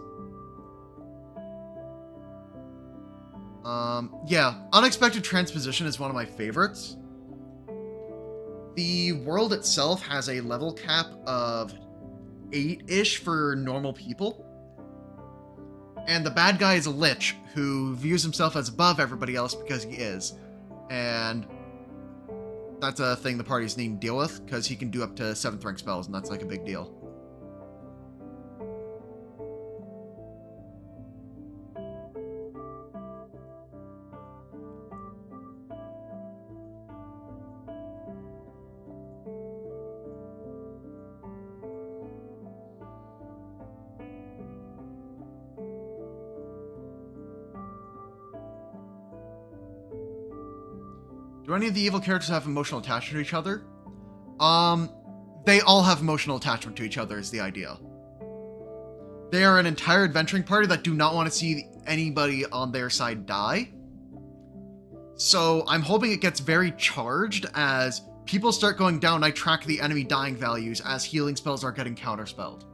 Yeah, unexpected transposition is one of my favorites. The world itself has a level cap of 8-ish for normal people. And the bad guy is a lich who views himself as above everybody else because he is. And that's a thing the parties need to deal with, because he can do up to 7th rank spells, and that's like a big deal. Do any of the evil characters have emotional attachment to each other? They all have emotional attachment to each other is the idea. They are an entire adventuring party that do not want to see anybody on their side die. So I'm hoping it gets very charged as people start going down. I track the enemy dying values as healing spells are getting counterspelled.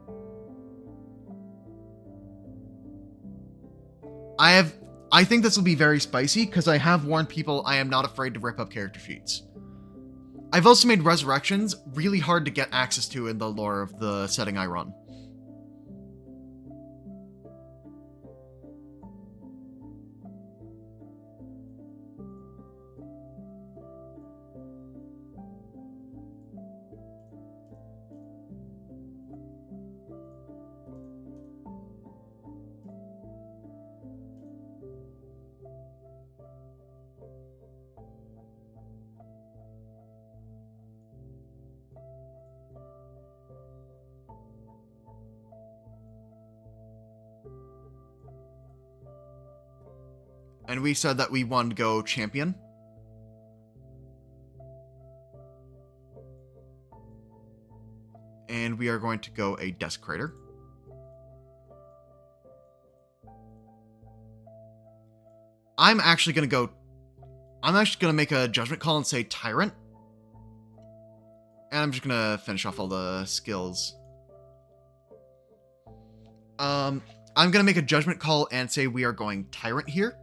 I think this will be very spicy because I have warned people I am not afraid to rip up character sheets. I've also made resurrections really hard to get access to in the lore of the setting I run. And we said that we wanted to go champion. And we are going to go a desecrator. I'm actually going to make a judgment call and say tyrant. And I'm just going to finish off all the skills. I'm going to make a judgment call and say we are going tyrant here.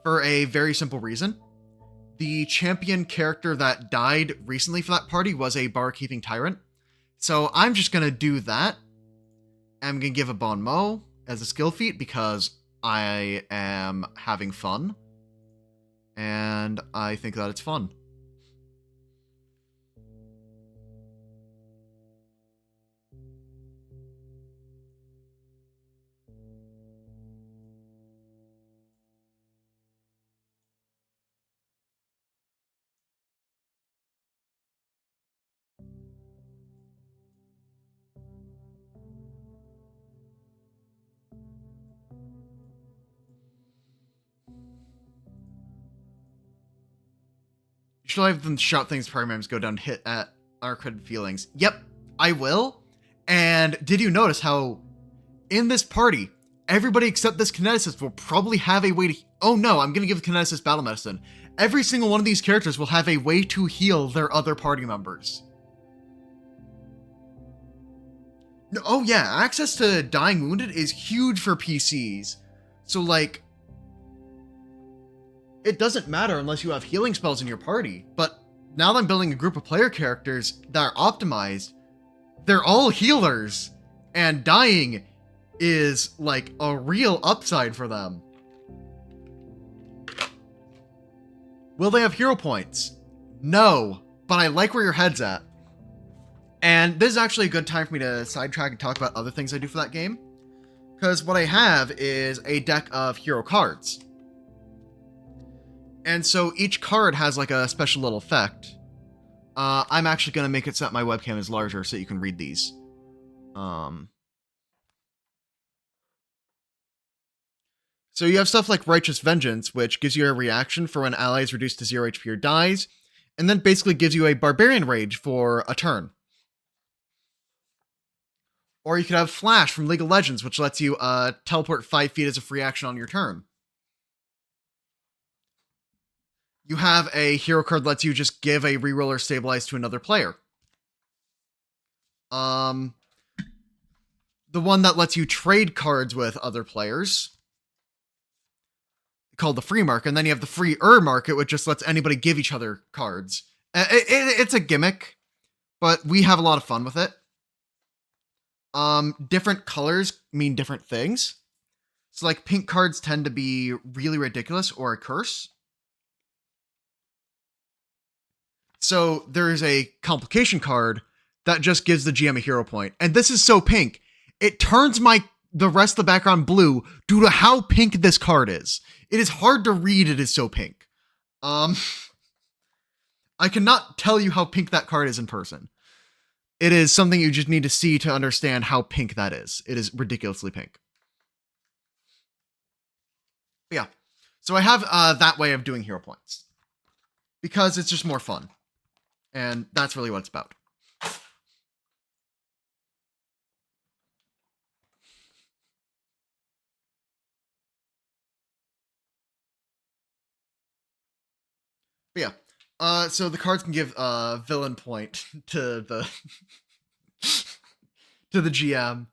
For a very simple reason. The champion character that died recently for that party was a bar-keeping tyrant. So I'm just going to do that. I'm going to give a bon mot as a skill feat because I am having fun. And I think that it's fun. You should have them shout things party members go down to hit at our credit feelings. Yep, I will. And did you notice how in this party, everybody except this kineticist will probably have a way to... Oh no, I'm going to give the kineticist battle medicine. Every single one of these characters will have a way to heal their other party members. Oh yeah, access to Dying Wounded is huge for PCs. So like... It doesn't matter unless you have healing spells in your party, but now that I'm building a group of player characters that are optimized, they're all healers, and dying is like a real upside for them. Will they have hero points? No, but I like where your head's at. And this is actually a good time for me to sidetrack and talk about other things I do for that game, because what I have is a deck of hero cards. And so each card has like a special little effect. I'm actually going to make it so that my webcam is larger so you can read these. So you have stuff like Righteous Vengeance, which gives you a reaction for when allies reduced to 0 HP or dies, and then basically gives you a Barbarian Rage for a turn. Or you could have Flash from League of Legends, which lets you teleport 5 feet as a free action on your turn. You have a hero card that lets you just give a reroll or stabilize to another player. The one that lets you trade cards with other players, called the free market, and then you have the freer market, which just lets anybody give each other cards. It's a gimmick, but we have a lot of fun with it. Different colors mean different things. So like pink cards tend to be really ridiculous or a curse. So there's a complication card that just gives the GM a hero point. And this is so pink. It turns the rest of the background blue due to how pink this card is. It is hard to read, it is so pink. I cannot tell you how pink that card is in person. It is something you just need to see to understand how pink that is. It is ridiculously pink. But yeah, so I have that way of doing hero points. Because it's just more fun. And that's really what it's about. But yeah, so the cards can give a villain point to the to the GM.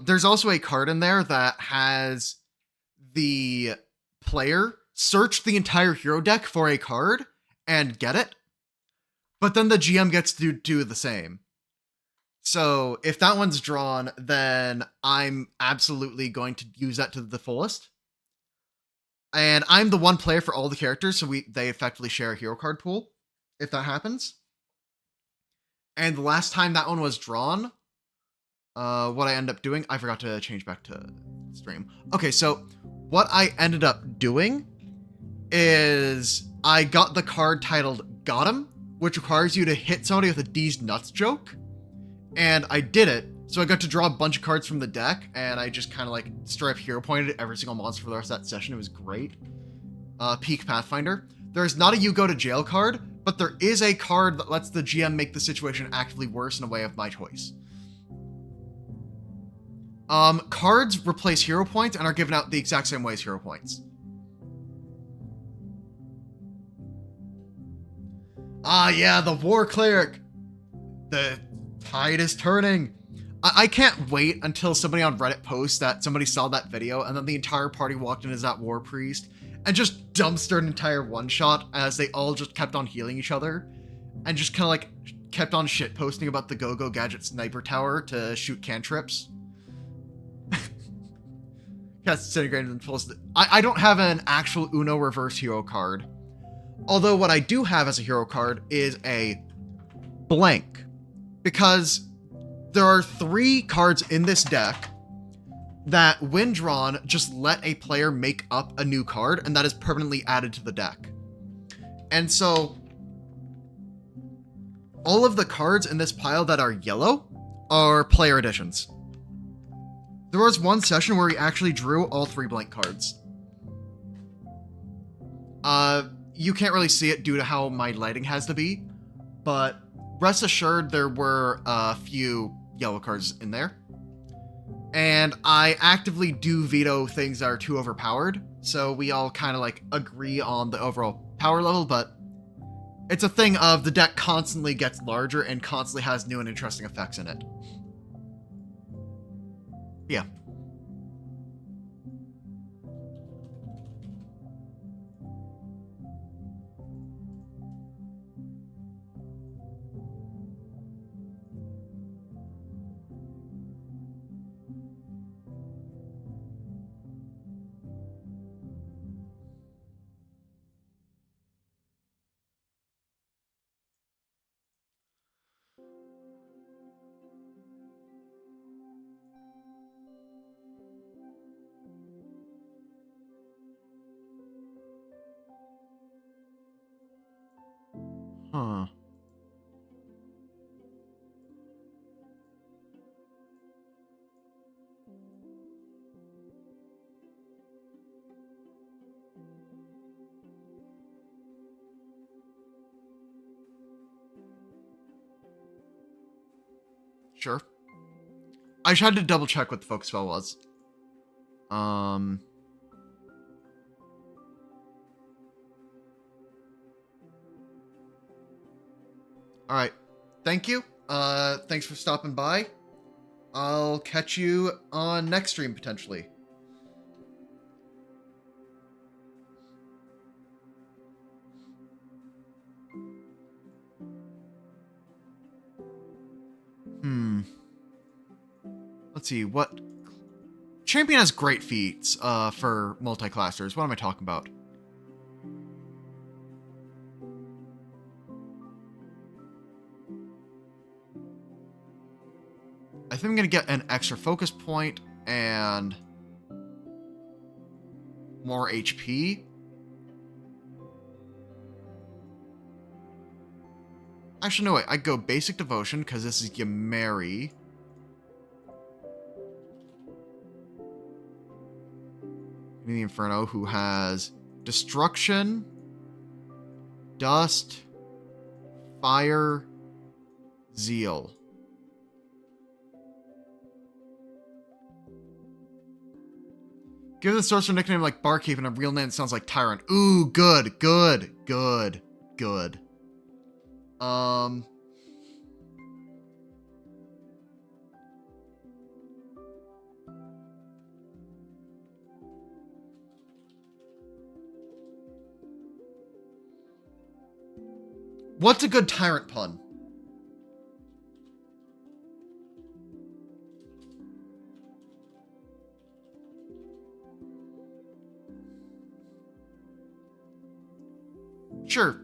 There's also a card in there that has the player search the entire hero deck for a card and get it, but then the GM gets to do the same. So if that one's drawn, then I'm absolutely going to use that to the fullest. And I'm the one player for all the characters, so they effectively share a hero card pool, if that happens. And the last time that one was drawn, what I ended up doing, I forgot to change back to stream. Okay, so what I ended up doing is I got the card titled Got Him, which requires you to hit somebody with a D's nuts joke. And I did it, so I got to draw a bunch of cards from the deck, and I just kind of like straight hero pointed at every single monster for the rest of that session. It was great. Peak Pathfinder. There's not a you go to jail card, but there is a card that lets the GM make the situation actively worse in a way of my choice. Cards replace hero points and are given out the exact same way as hero points. Ah, yeah, the war cleric. The tide is turning. I can't wait until somebody on Reddit posts that somebody saw that video and then the entire party walked in as that war priest and just dumpstered an entire one-shot as they all just kept on healing each other and just kind of like kept on shit posting about the Go-Go Gadget sniper tower to shoot cantrips. Cast disintegrated and pulls. I don't have an actual Uno reverse hero card. Although what I do have as a hero card is a blank. Because there are 3 cards in this deck that, when drawn, just let a player make up a new card, and that is permanently added to the deck. And so, all of the cards in this pile that are yellow are player editions. There was one session where we actually drew all 3 blank cards. You can't really see it due to how my lighting has to be, but rest assured there were a few yellow cards in there. And I actively do veto things that are too overpowered, so we all kind of like agree on the overall power level, but it's a thing of the deck constantly gets larger and constantly has new and interesting effects in it. Yeah. Huh. Sure. I just had to double check what the focus spell was. Alright. Thank you. Thanks for stopping by. I'll catch you on next stream, potentially. Let's see, what... Champion has great feats, for multi-classers. What am I talking about? I think I'm gonna get an extra focus point and more HP. Actually, no, wait. I'd go basic devotion because this is Yamari. In the Inferno, who has destruction, dust, fire, zeal. Give the sorcerer a nickname like Barkeep and a real name that sounds like Tyrant. Ooh, good, good, good, good. What's a good Tyrant pun? Sure.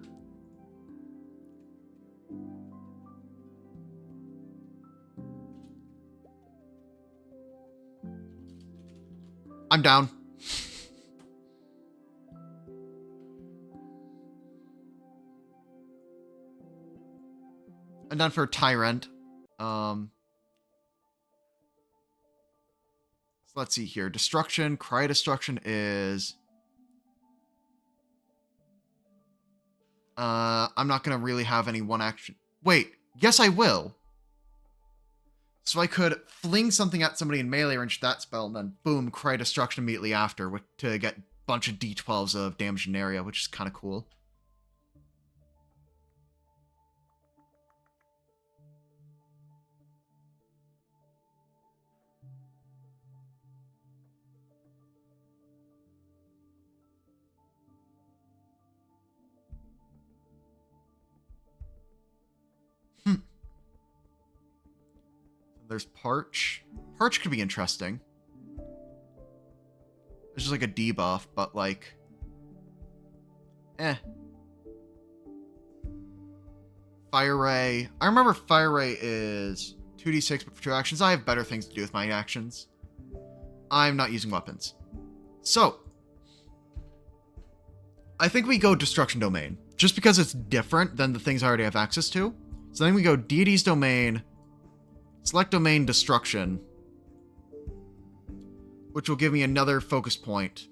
I'm down. I'm down for a Tyrant. So let's see here. Destruction. Cry Destruction is... I'm not gonna really have any one action. Wait, yes I will. So I could fling something at somebody in melee range, that spell, and then boom, Cry Destruction immediately after to get a bunch of d12s of damage in area, which is kind of cool. There's Parch. Parch could be interesting. It's just like a debuff, but like... Fire Ray. I remember Fire Ray is 2d6, but for 2 actions. I have better things to do with my actions. I'm not using weapons. So, I think we go Destruction Domain. Just because it's different than the things I already have access to. So then we go Deity's Domain... Select Domain Destruction, which will give me another focus point.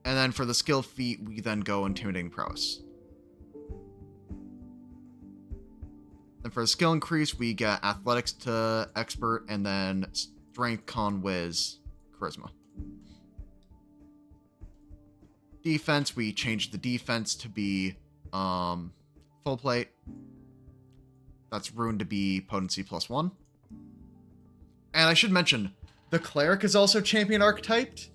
And then for the skill feat, we then go Intimidating Prowess. Then for the skill increase, we get Athletics to Expert, and then Strength, Con, Wiz, Charisma. Defense, we change the defense to be Full Plate. That's Rune to be Potency +1. And I should mention, the cleric is also champion archetyped.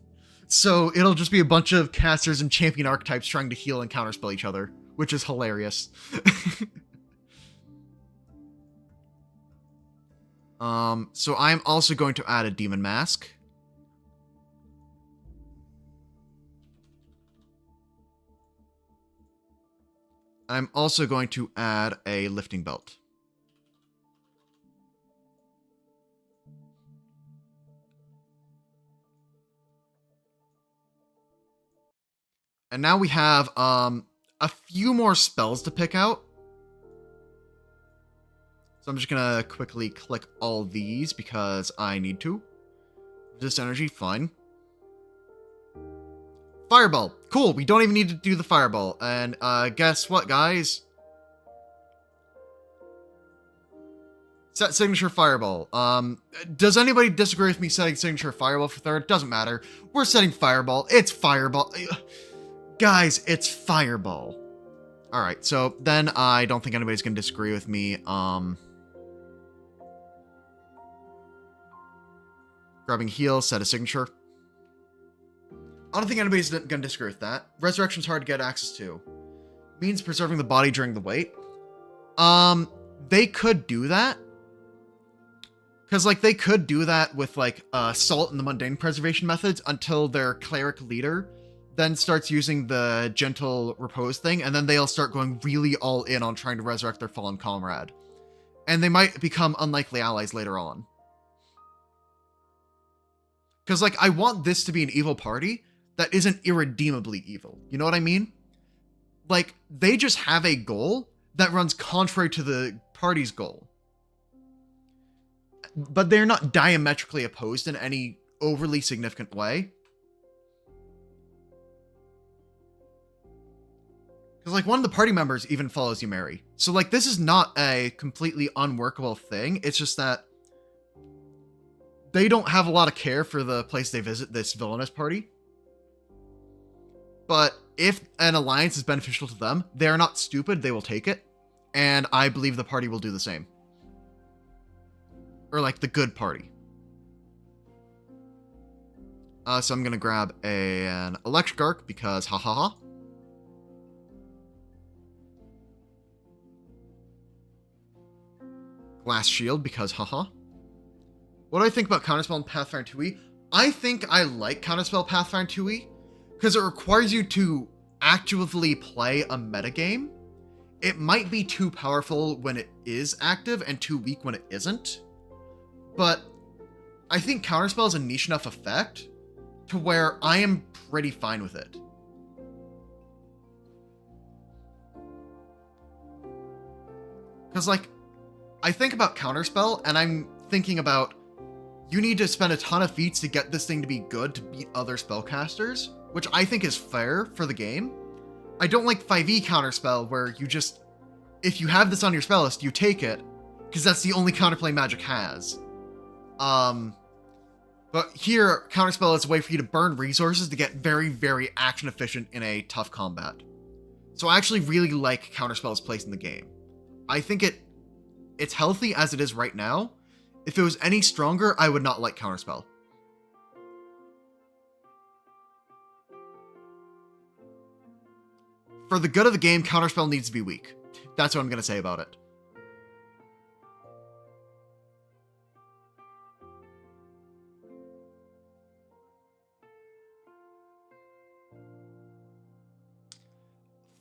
So it'll just be a bunch of casters and champion archetypes trying to heal and counterspell each other, which is hilarious. So I'm also going to add a demon mask. I'm also going to add a lifting belt. And now we have a few more spells to pick out. So I'm just going to quickly click all these because I need to. Resist energy, fine. Fireball. Cool, we don't even need to do the fireball. And guess what, guys? Set signature fireball. Does anybody disagree with me setting signature fireball for third? Doesn't matter. We're setting fireball. It's fireball. Guys, it's fireball. Alright, so then I don't think anybody's going to disagree with me. Grabbing heal, set a signature. I don't think anybody's going to disagree with that. Resurrection's hard to get access to. Means preserving the body during the wait. They could do that. Because, like, they could do that with, like, Salt and the Mundane Preservation methods until their cleric leader then starts using the Gentle Repose thing, and then they'll start going really all in on trying to resurrect their fallen comrade. And they might become unlikely allies later on. Because, like, I want this to be an evil party that isn't irredeemably evil. You know what I mean? Like, they just have a goal that runs contrary to the party's goal. But they're not diametrically opposed in any overly significant way. Because, like, one of the party members even follows you, Mary. So, like, this is not a completely unworkable thing. It's just that they don't have a lot of care for the place they visit, this villainous party. But if an alliance is beneficial to them, they're not stupid, they will take it. And I believe the party will do the same. Or, like, the good party. So I'm going to grab an electric arc because ha ha ha. Glass shield because haha. What do I think about Counterspell and Pathfinder 2e? I think I like Counterspell Pathfinder 2e because it requires you to actively play a metagame. It might be too powerful when it is active and too weak when it isn't. But I think Counterspell is a niche enough effect to where I am pretty fine with it. Because, like, I think about Counterspell, and I'm thinking about you need to spend a ton of feats to get this thing to be good to beat other spellcasters, which I think is fair for the game. I don't like 5e Counterspell, where you just, if you have this on your spell list, you take it, because that's the only counterplay Magic has. But here, Counterspell is a way for you to burn resources to get very, very action efficient in a tough combat. So I actually really like Counterspell's place in the game. I think it's healthy as it is right now. If it was any stronger, I would not like Counterspell. For the good of the game, Counterspell needs to be weak. That's what I'm going to say about it.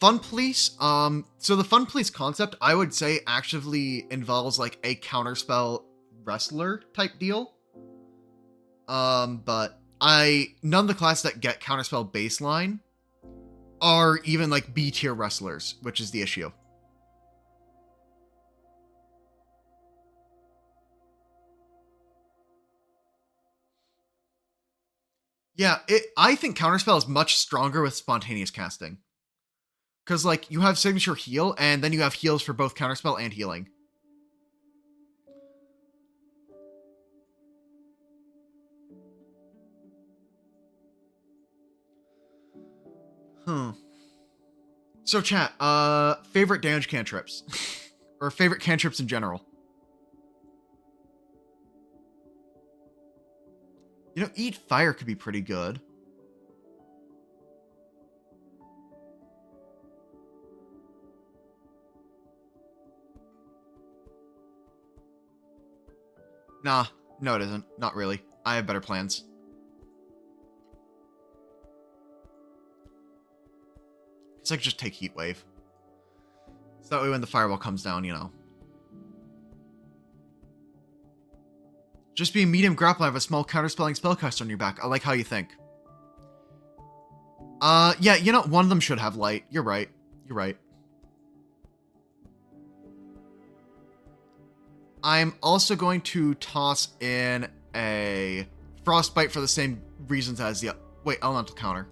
Fun Police, so the Fun Police concept, I would say, actively involves, like, a Counterspell wrestler type deal. But none of the classes that get Counterspell baseline are even, like, B-tier wrestlers, which is the issue. Yeah, I think Counterspell is much stronger with spontaneous casting. Because, like, you have signature heal, and then you have heals for both Counterspell and healing. So, chat, favorite damage cantrips? Or favorite cantrips in general? You know, Eat Fire could be pretty good. Nah, no it isn't. Not really. I have better plans. Guess I could just take Heat Wave. So that way when the fireball comes down, you know. Just be a medium grappler, have a small counterspelling spellcaster on your back. I like how you think. Yeah, you know, one of them should have light. You're right. You're right. I'm also going to toss in a Frostbite for the same reasons as the... Wait, Elemental Counter.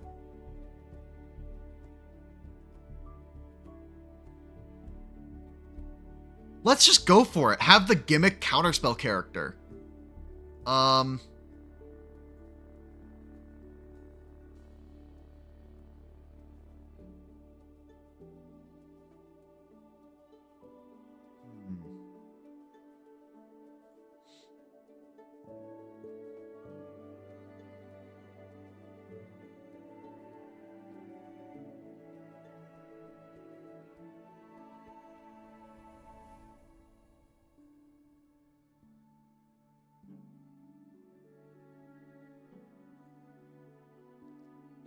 Let's just go for it. Have the gimmick counterspell character.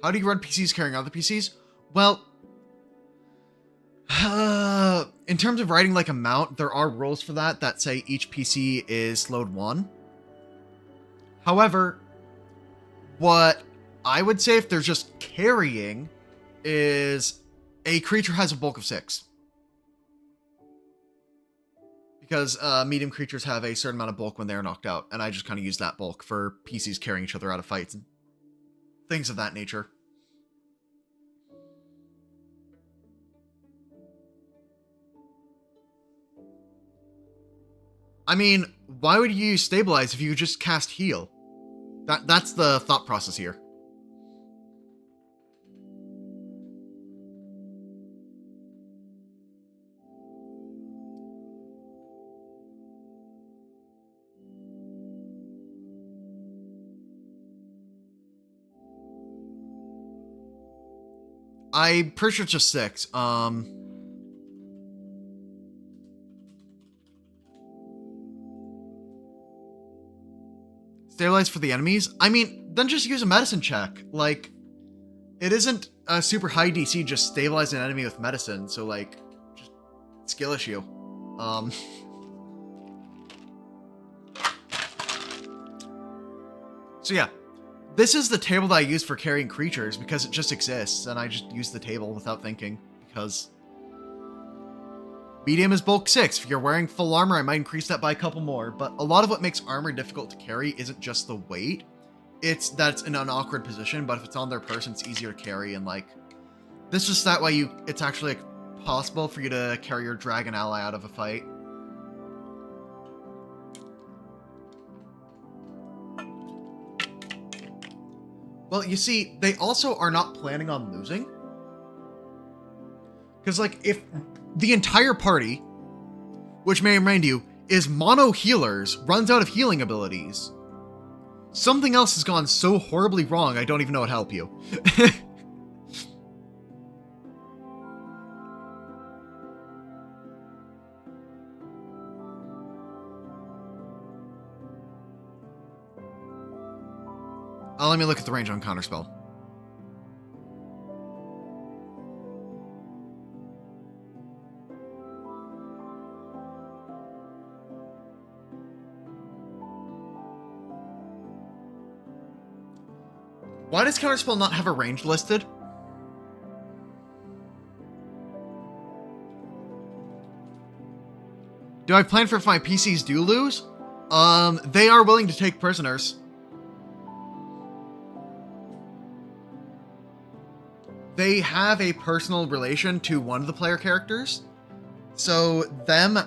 How do you run PCs carrying other PCs? Well, in terms of writing like a mount, there are rules for that say each PC is slowed 1. However, what I would say if they're just carrying is a creature has a bulk of 6. Because medium creatures have a certain amount of bulk when they're knocked out, and I just kind of use that bulk for PCs carrying each other out of fights and things of that nature. I mean, why would you use stabilize if you could just cast heal? That's the thought process here. I'm pretty sure it's just 6. Stabilize for the enemies? I mean, then just use a medicine check. Like, it isn't a super high DC just stabilize an enemy with medicine, so like, just skill issue. So yeah. This is the table that I use for carrying creatures because it just exists, and I just use the table without thinking, because medium is bulk 6. If you're wearing full armor, I might increase that by a couple more, but a lot of what makes armor difficult to carry isn't just the weight, it's that it's in an awkward position, but if it's on their person, it's easier to carry, and like, this is that way it's actually like, possible for you to carry your dragon ally out of a fight. Well, you see, they also are not planning on losing. Because, like, if the entire party, which may remind you, is mono healers, runs out of healing abilities, something else has gone so horribly wrong, I don't even know how to help you. Let me look at the range on counterspell. Why does counterspell not have a range listed? Do I plan for if my PCs do lose? They are willing to take prisoners. They have a personal relation to one of the player characters, so them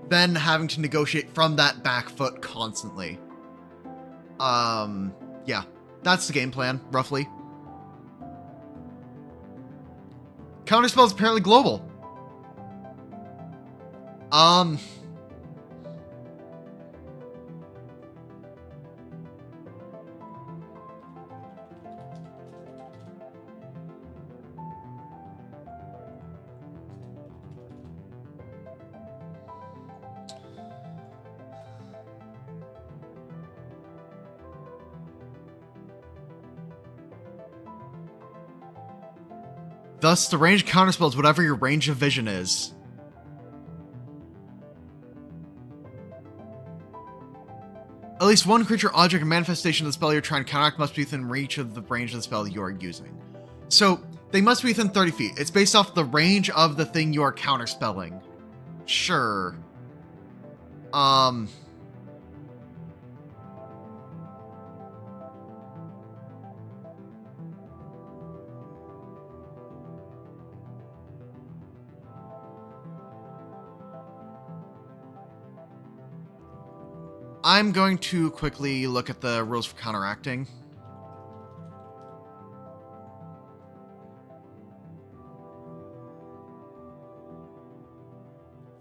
then having to negotiate from that back foot constantly. Yeah, that's the game plan, roughly. Counterspell is apparently global. Thus, the range counterspell is whatever your range of vision is. At least one creature, object, or manifestation of the spell you're trying to counteract must be within reach of the range of the spell you are using. So, they must be within 30 feet. It's based off the range of the thing you are counterspelling. Sure. I'm going to quickly look at the rules for counteracting.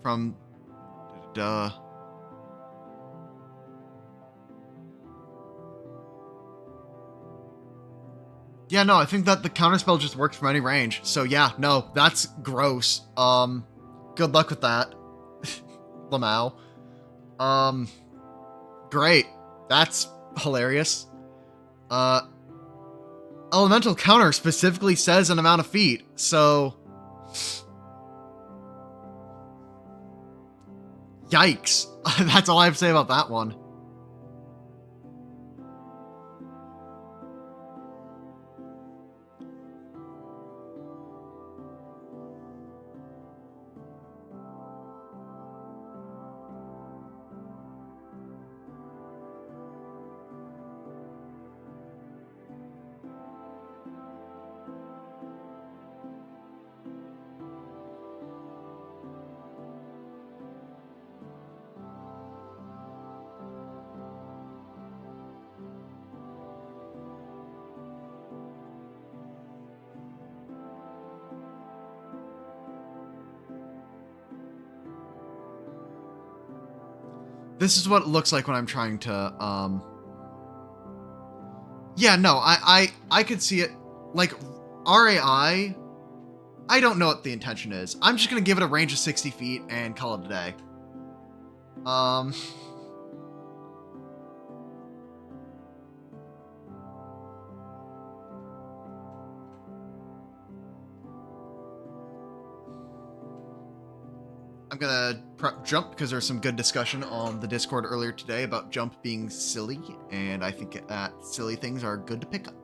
From... Yeah, no, I think that the counterspell just works from any range. So yeah, no, that's gross. Good luck with that. Lamau. Great. That's hilarious. elemental counter specifically says an amount of feet, so... Yikes. That's all I have to say about that one. This is what it looks like when I'm trying to, Yeah, no, I could see it. Like, RAI, I don't know what the intention is. I'm just gonna give it a range of 60 feet and call it a day. I'm gonna jump because there's some good discussion on the Discord earlier today about jump being silly, and I think that silly things are good to pick up.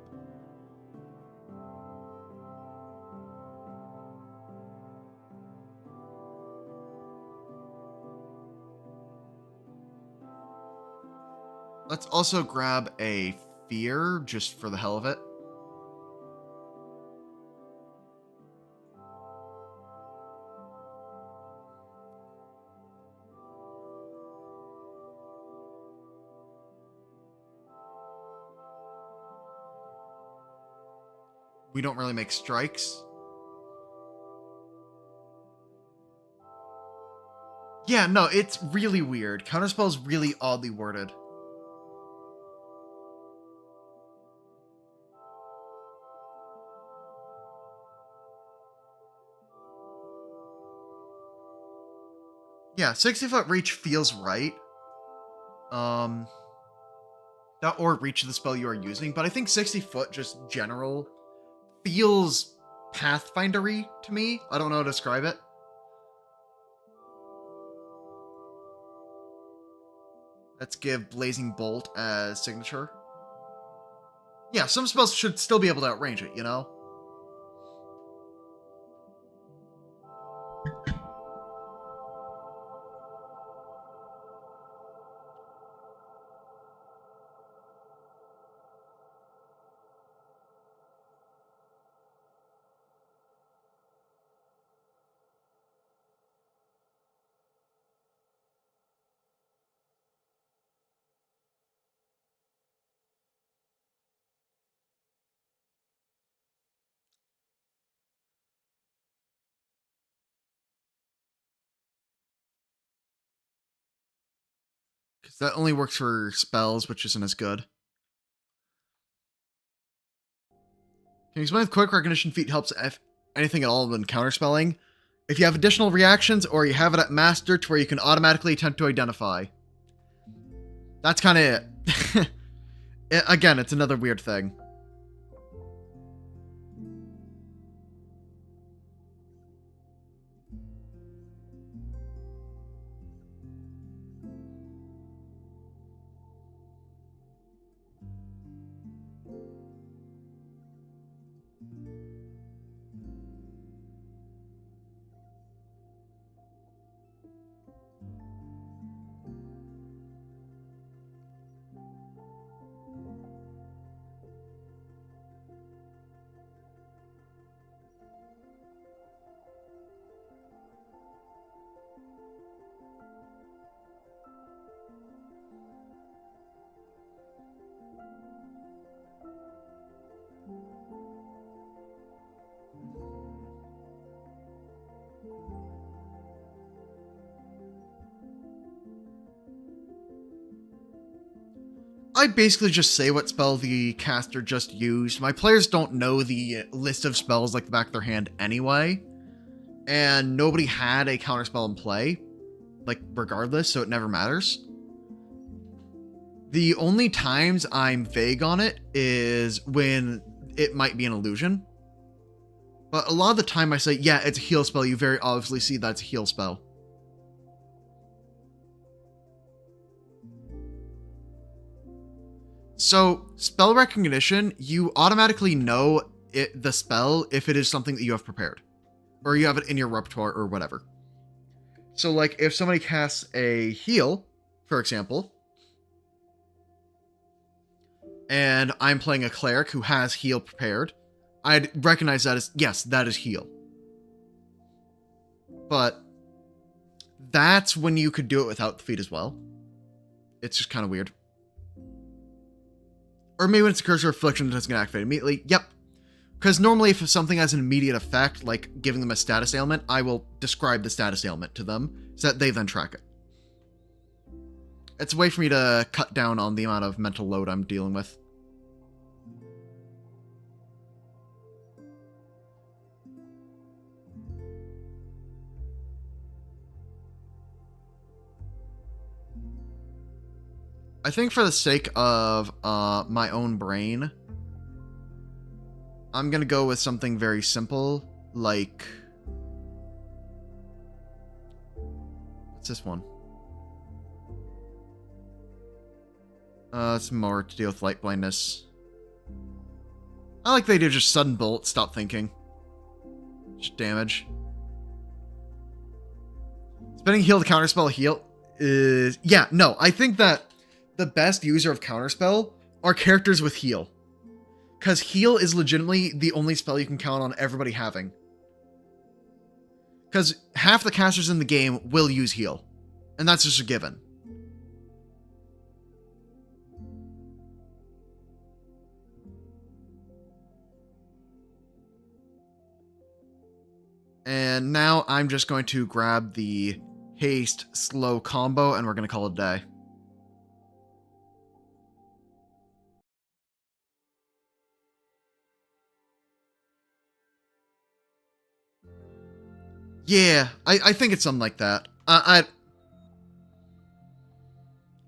Let's also grab a fear just for the hell of it. We don't really make strikes. Yeah, no, it's really weird. Counterspell is really oddly worded. Yeah, 60-foot reach feels right. That or reach the spell you are using, but I think 60 foot just general feels Pathfinder-y to me. I don't know how to describe it. Let's give Blazing Bolt as signature. Yeah, some spells should still be able to outrange it, you know? Because that only works for spells, which isn't as good. Can you explain if quick recognition feat helps if anything at all when counterspelling? If you have additional reactions, or you have it at master to where you can automatically attempt to identify. That's kind of it. Again, it's another weird thing. I basically just say what spell the caster just used. My players don't know the list of spells like the back of their hand anyway, and nobody had a counterspell in play, like regardless, so it never matters. The only times I'm vague on it is when it might be an illusion. But a lot of the time I say, yeah, it's a heal spell, you very obviously see that's a heal spell. So, spell recognition, you automatically know the spell if it is something that you have prepared. Or you have it in your repertoire or whatever. So, like, if somebody casts a heal, for example, and I'm playing a cleric who has heal prepared, I'd recognize that as, yes, that is heal. But that's when you could do it without the feat as well. It's just kind of weird. Or maybe when it's a curse or affliction, it's going to activate immediately. Yep. Because normally if something has an immediate effect, like giving them a status ailment, I will describe the status ailment to them so that they then track it. It's a way for me to cut down on the amount of mental load I'm dealing with. I think for the sake of my own brain, I'm going to go with something very simple, like... What's this one? It's more to deal with light blindness. I like they do just sudden bolt, stop thinking. Just damage. Spending heal to counterspell heal is... Yeah, no, I think that the best user of counterspell are characters with heal. Because heal is legitimately the only spell you can count on everybody having. Because half the casters in the game will use heal. And that's just a given. And now I'm just going to grab the haste slow combo and we're going to call it a day. Yeah, I think it's something like that. I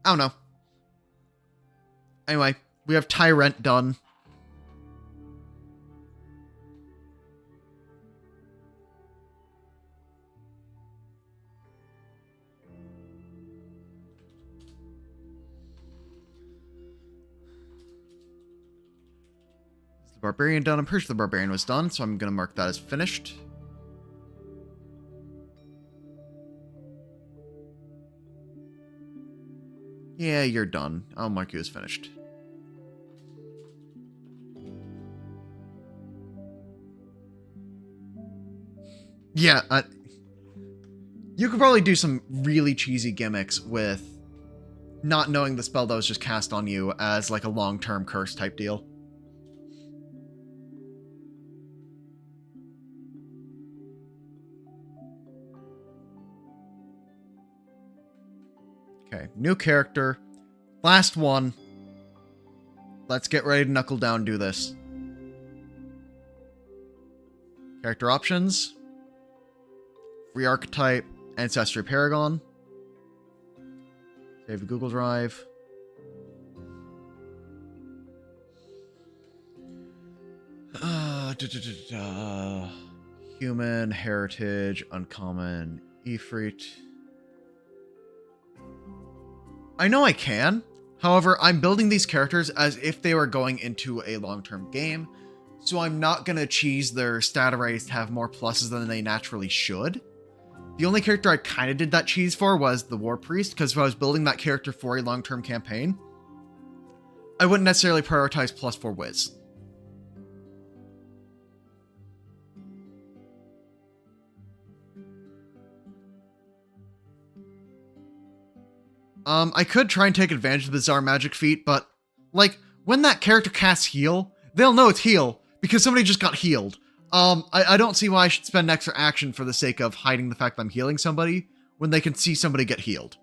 don't know. Anyway, we have Tyrant done. Is the Barbarian done? I'm pretty sure the Barbarian was done, so I'm going to mark that as finished. Yeah, you're done. I'll mark you as finished. Yeah, you could probably do some really cheesy gimmicks with not knowing the spell that was just cast on you as like a long-term curse type deal. Okay, new character. Last one. Let's get ready to knuckle down and do this. Character options. Free archetype. Ancestry Paragon. Save Google Drive. Human, heritage, uncommon, Ifrit. I know I can. However, I'm building these characters as if they were going into a long-term game, so I'm not gonna cheese their stat arrays to have more pluses than they naturally should. The only character I kind of did that cheese for was the War Priest, because if I was building that character for a long-term campaign, I wouldn't necessarily prioritize +4 Wiz. I could try and take advantage of the Bizarre Magic feat, but, like, when that character casts heal, they'll know it's heal, because somebody just got healed. I don't see why I should spend extra action for the sake of hiding the fact that I'm healing somebody, when they can see somebody get healed.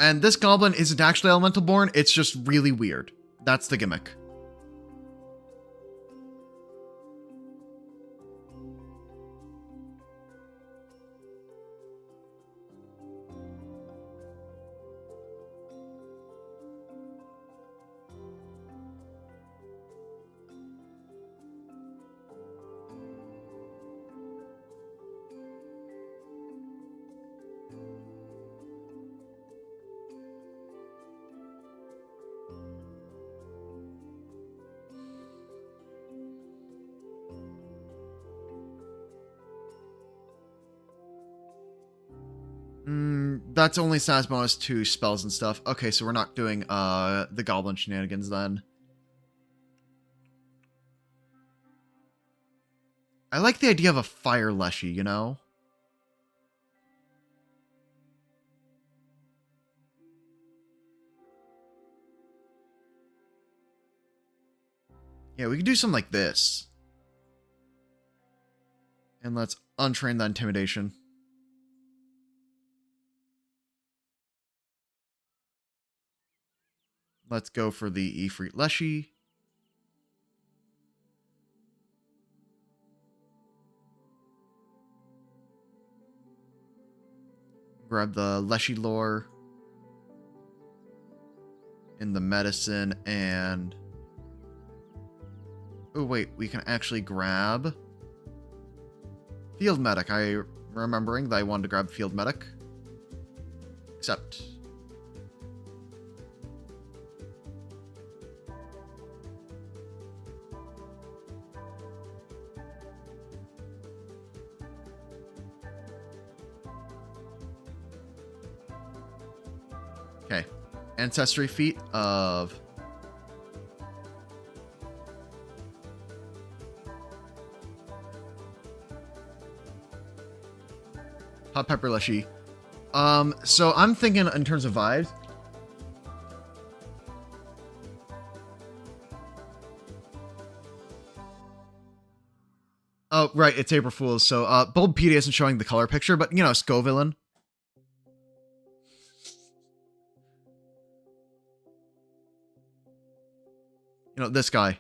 And this goblin isn't actually elemental born, it's just really weird. That's the gimmick. That's only stats bonus to spells and stuff. Okay, so we're not doing the goblin shenanigans then. I like the idea of a fire leshy, you know? Yeah, we could do something like this. And let's untrain that intimidation. Let's go for the Ifrit Leshy. Grab the Leshy lore. In the medicine and... Oh wait, we can actually grab... Field Medic. Remembering that I wanted to grab Field Medic. Except... Okay. Ancestry feat of... Hot Pepper Leshy. So I'm thinking in terms of vibes. Oh, right, it's April Fool's, so Bulbapedia isn't showing the color picture, but, you know, Scovillain. You know, this guy.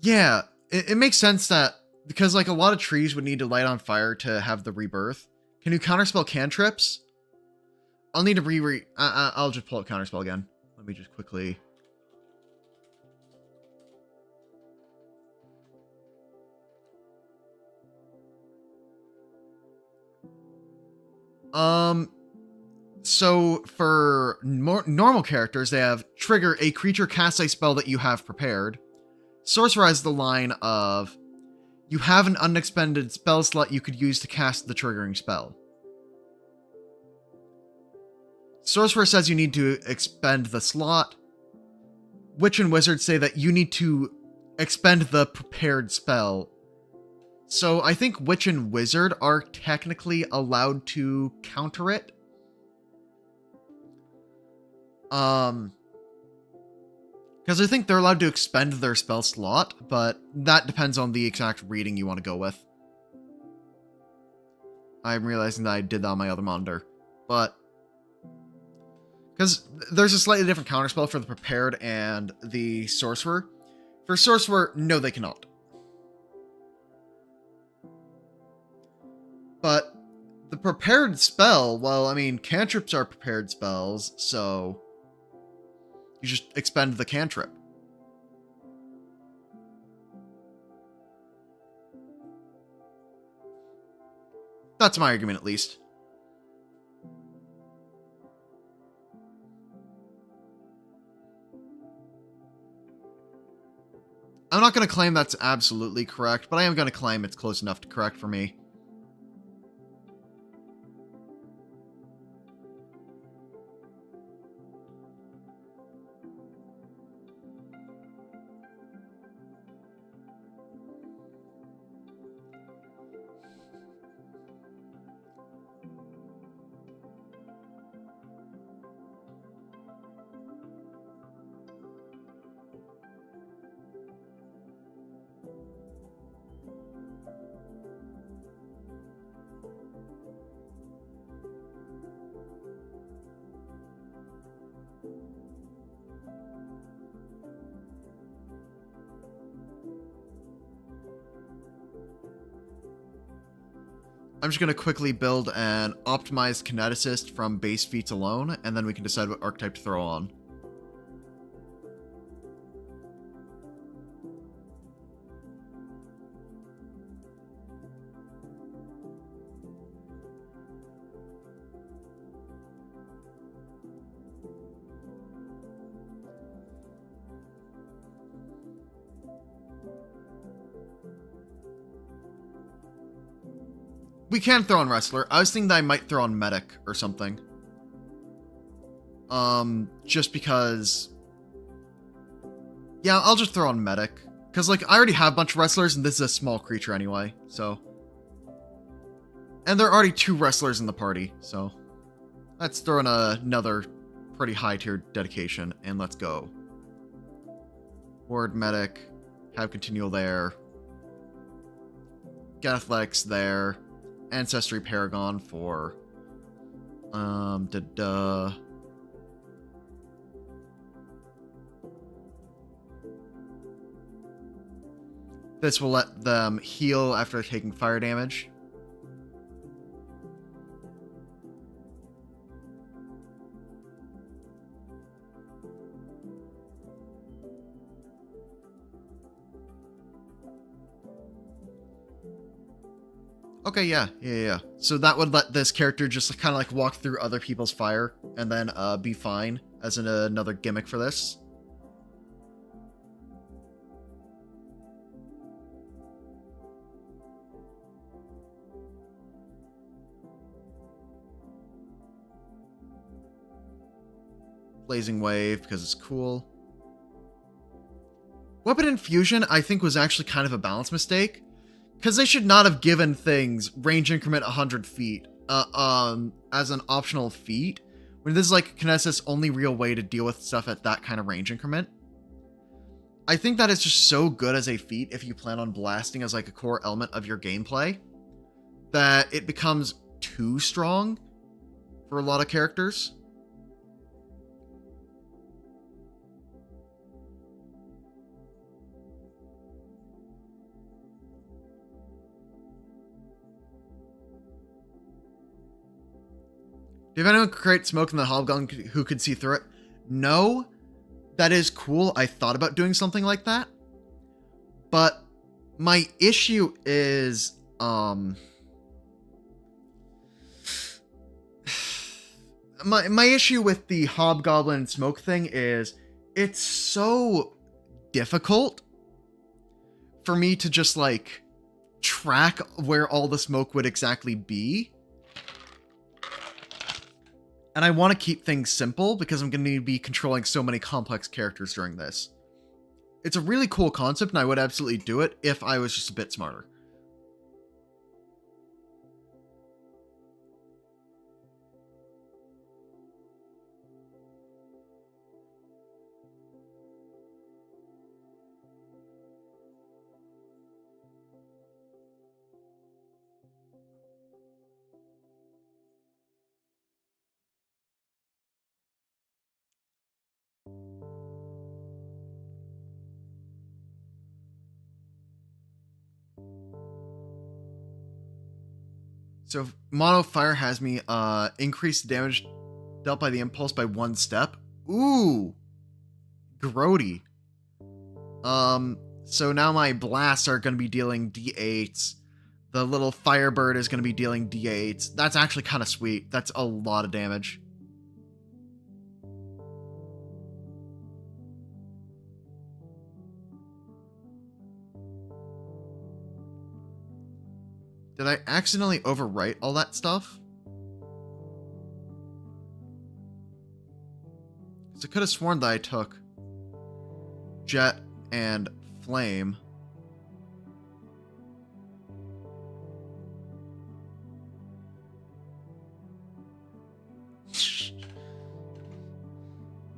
Yeah, it makes sense that, because, like, a lot of trees would need to light on fire to have the rebirth. Can you counterspell cantrips? I'll need to I'll just pull up counterspell again. Let me just quickly... So for normal characters, they have trigger a creature casts a spell that you have prepared. Sorcerer has the line of, you have an unexpended spell slot you could use to cast the triggering spell. Sorcerer says you need to expend the slot. Witch and Wizard say that you need to expend the prepared spell. So I think Witch and Wizard are technically allowed to counter it. Because I think they're allowed to expend their spell slot, but that depends on the exact reading you want to go with. I'm realizing that I did that on my other monitor. But... because there's a slightly different counterspell for the Prepared and the Sorcerer. For Sorcerer, no, they cannot. But the Prepared spell, well, I mean, cantrips are prepared spells, so... you just expend the cantrip. That's my argument, at least. I'm not going to claim that's absolutely correct, but I am going to claim it's close enough to correct for me. I'm just going to quickly build an optimized kineticist from base feats alone, and then we can decide what archetype to throw on. We can throw on Wrestler. I was thinking that I might throw on Medic or something. Just because... Yeah, I'll just throw on Medic. Because, like, I already have a bunch of Wrestlers, and this is a small creature anyway, so... And there are already 2 Wrestlers in the party, so... Let's throw in another pretty high-tier dedication, and let's go. Ward Medic. Have Continual there. Get Athletics there. Ancestry Paragon for This will let them heal after taking fire damage. Okay, yeah. So that would let this character just kind of like walk through other people's fire and then be fine as another gimmick for this. Blazing Wave because it's cool. Weapon Infusion I think was actually kind of a balance mistake. Because they should not have given things range increment 100 feet as an optional feat, when this is like Kineticist's only real way to deal with stuff at that kind of range increment. I think that is just so good as a feat if you plan on blasting as like a core element of your gameplay, that it becomes too strong for a lot of characters. If anyone could create smoke in the hobgoblin who could see through it? No. That is cool. I thought about doing something like that. But my issue is, my issue with the hobgoblin smoke thing is it's so difficult for me to just like track where all the smoke would exactly be. And I want to keep things simple because I'm going to need to be controlling so many complex characters during this. It's a really cool concept, and I would absolutely do it if I was just a bit smarter. So mono fire has me increase damage dealt by the impulse by 1 step. Ooh, grody. So now my blasts are going to be dealing d8s. The little firebird is going to be dealing d8s. That's actually kind of sweet. That's a lot of damage. Did I accidentally overwrite all that stuff? Because I could have sworn that I took Jet and Flame.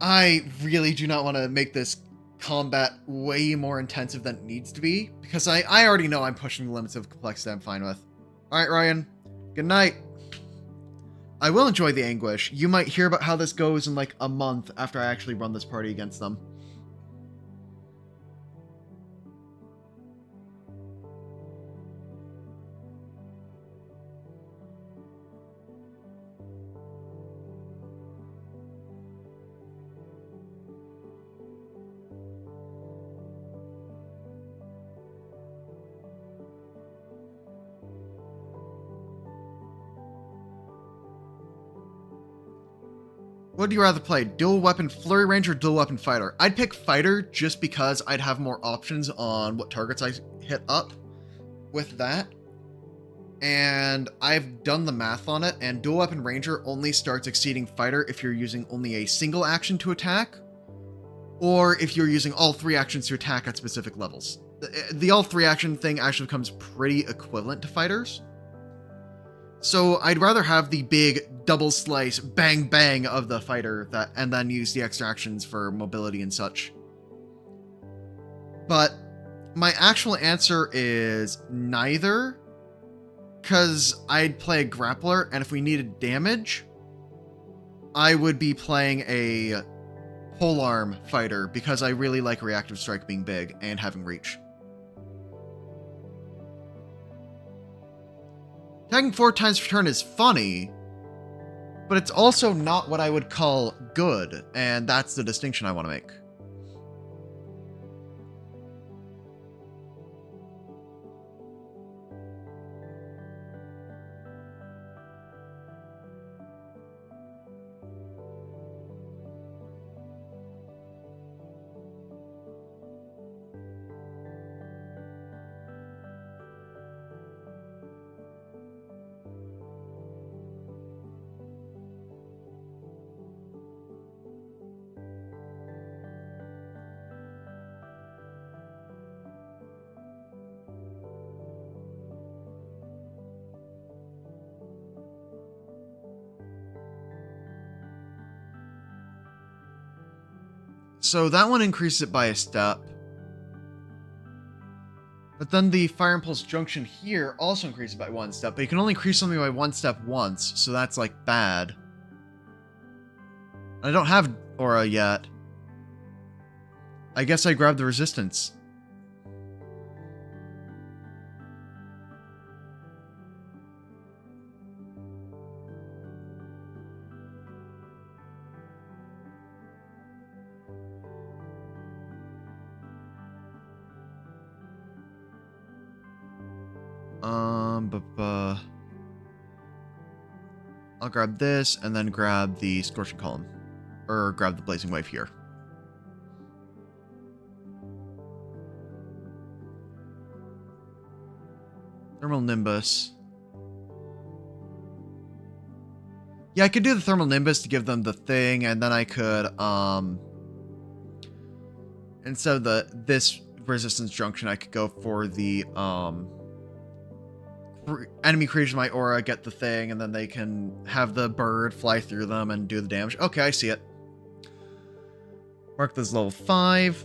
I really do not want to make this combat way more intensive than it needs to be, because I already know I'm pushing the limits of complexity I'm fine with. Alright, Ryan. Good night. I will enjoy the anguish. You might hear about how this goes in like a month after I actually run this party against them. What would you rather play? Dual weapon flurry range or dual weapon fighter? I'd pick fighter just because I'd have more options on what targets I hit up with that. And I've done the math on it, and dual weapon ranger only starts exceeding fighter if you're using only a single action to attack, or if you're using all 3 actions to attack at specific levels. The all 3 action thing actually becomes pretty equivalent to fighters. So I'd rather have the big double slice bang bang of the fighter and then use the extra actions for mobility and such. But my actual answer is neither, because I'd play a grappler, and if we needed damage, I would be playing a polearm fighter because I really like reactive strike being big and having reach. Attacking 4 times per turn is funny, but it's also not what I would call good, and that's the distinction I want to make. So that one increases it by a step. But then the Fire Impulse Junction here also increases it by 1 step, but you can only increase something by 1 step once, so that's like bad. I don't have Aura yet. I guess I grabbed the resistance. I'll grab this and then grab the Scorching Column. Or grab the Blazing Wave here. Thermal Nimbus. Yeah, I could do the Thermal Nimbus to give them the thing, and then I could, instead of this Resistance Junction, I could go for the, enemy creatures in my aura get the thing, and then they can have the bird fly through them and do the damage. Okay, I see it. Mark this level 5.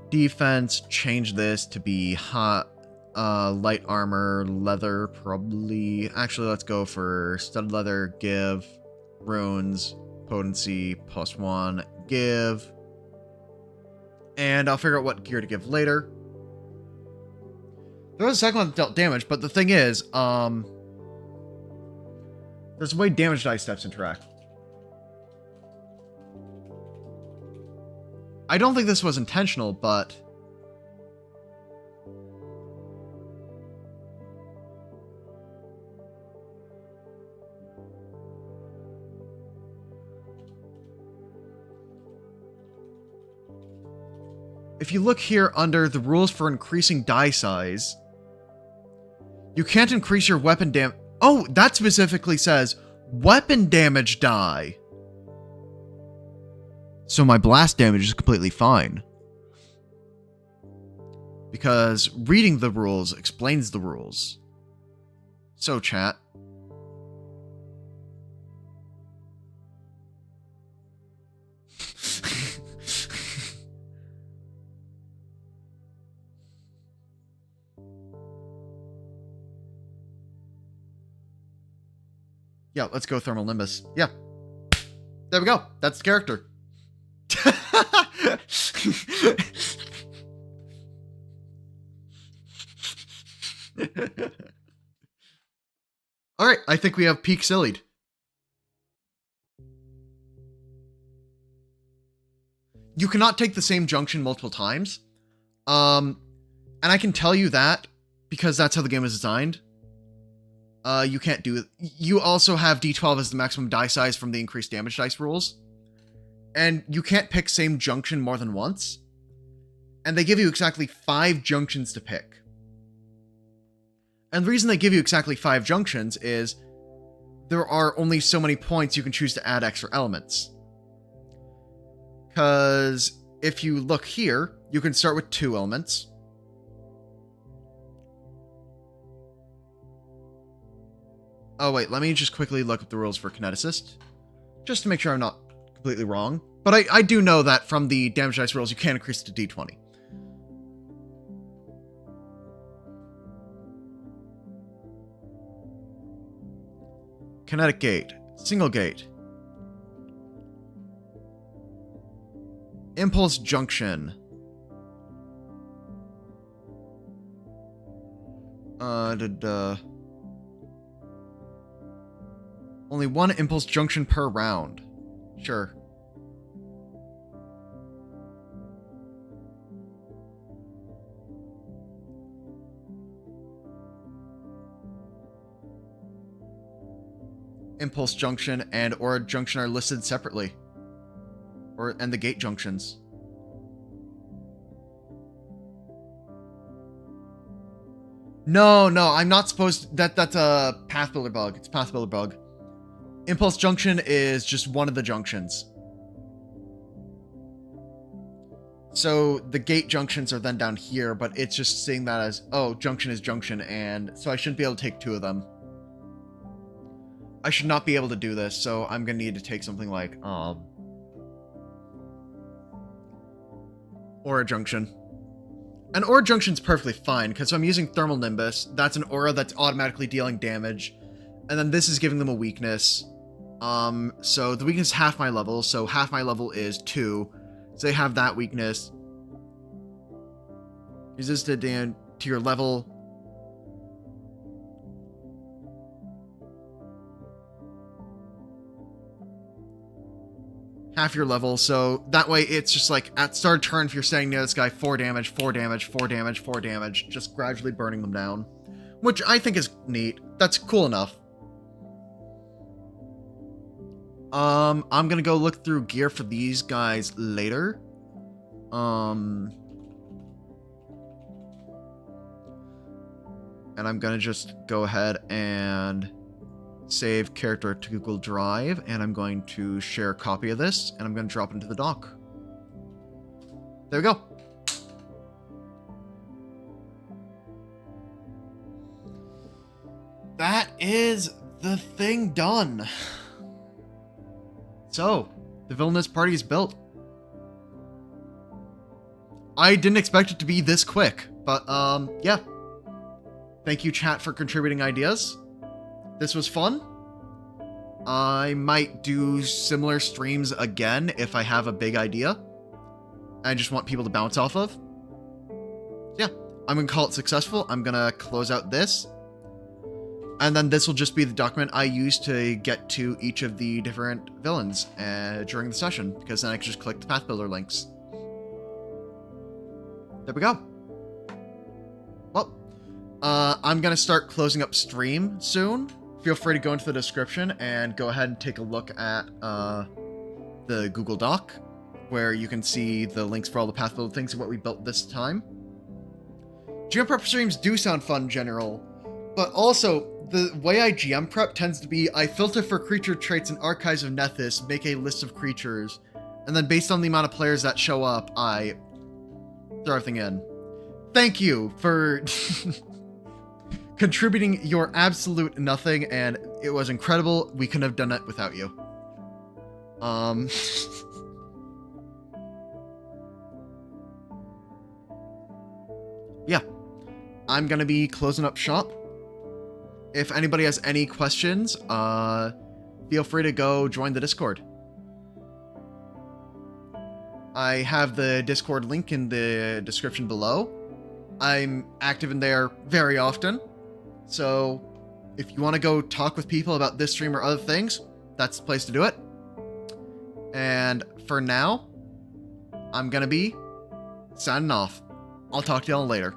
Defense, change this to be light armor, leather, probably. Actually, let's go for studded leather, give, runes, potency, +1, give. And I'll figure out what gear to give later. There was a second one that dealt damage, but the thing is, there's a way damage dice steps interact. I don't think this was intentional, but if you look here under the rules for increasing die size, you can't increase your weapon damage. Oh, that specifically says weapon damage die. So my blast damage is completely fine. Because reading the rules explains the rules. So, chat. Yeah, let's go Thermal Nimbus. Yeah. There we go. That's the character. Alright, I think we have peak sillied. You cannot take the same junction multiple times. And I can tell you that because that's how the game is designed. You can't do it. You also have D12 as the maximum die size from the increased damage dice rules. And you can't pick same junction more than once. And they give you exactly 5 junctions to pick. And the reason they give you exactly 5 junctions is there are only so many points you can choose to add extra elements. Because if you look here, you can start with 2 elements. Oh wait, let me just quickly look up the rules for kineticist, just to make sure I'm not completely wrong. But I do know that from the damage dice rules, you can increase it to D20. Kinetic gate, single gate. Impulse junction. Only 1 impulse junction per round. Sure. Impulse junction and aura junction are listed separately. And the gate junctions. No, I'm not supposed to, that's a Pathbuilder bug. It's a Pathbuilder bug. Impulse junction is just one of the junctions. So the gate junctions are then down here, but it's just seeing that as, oh, junction is junction, and so I shouldn't be able to take 2 of them. I should not be able to do this, so I'm gonna need to take something like, aura junction. An aura junction's perfectly fine, because if I'm using Thermal Nimbus, that's an aura that's automatically dealing damage, and then this is giving them a weakness. So the weakness is half my level, so half my level is 2. So they have that weakness. Resisted to your level. Half your level, so that way it's just like, at start of turn, if you're standing near this guy, 4 damage, 4 damage, 4 damage, 4 damage, just gradually burning them down. Which I think is neat. That's cool enough. I'm gonna go look through gear for these guys later. And I'm gonna just go ahead and save character to Google Drive, and I'm going to share a copy of this, and I'm going to drop it into the dock. There we go. That is the thing done. So, the villainous party is built. I didn't expect it to be this quick, but, yeah. Thank you, chat, for contributing ideas. This was fun. I might do similar streams again if I have a big idea. I just want people to bounce off of. Yeah, I'm going to call it successful. I'm going to close out this. And then this will just be the document I use to get to each of the different villains during the session, because then I can just click the Pathbuilder links. There we go. Well, I'm going to start closing up stream soon. Feel free to go into the description and go ahead and take a look at the Google Doc, where you can see the links for all the Pathbuilder things and what we built this time. GM prep streams do sound fun in general, but also, the way I GM prep tends to be, I filter for creature traits in Archives of Nethys, make a list of creatures, and then based on the amount of players that show up, I throw everything in. Thank you for contributing your absolute nothing, and it was incredible. We couldn't have done it without you. Yeah. I'm gonna be closing up shop. If anybody has any questions, feel free to go join the Discord. I have the Discord link in the description below. I'm active in there very often. So, if you want to go talk with people about this stream or other things, that's the place to do it. And for now, I'm gonna be signing off. I'll talk to y'all later.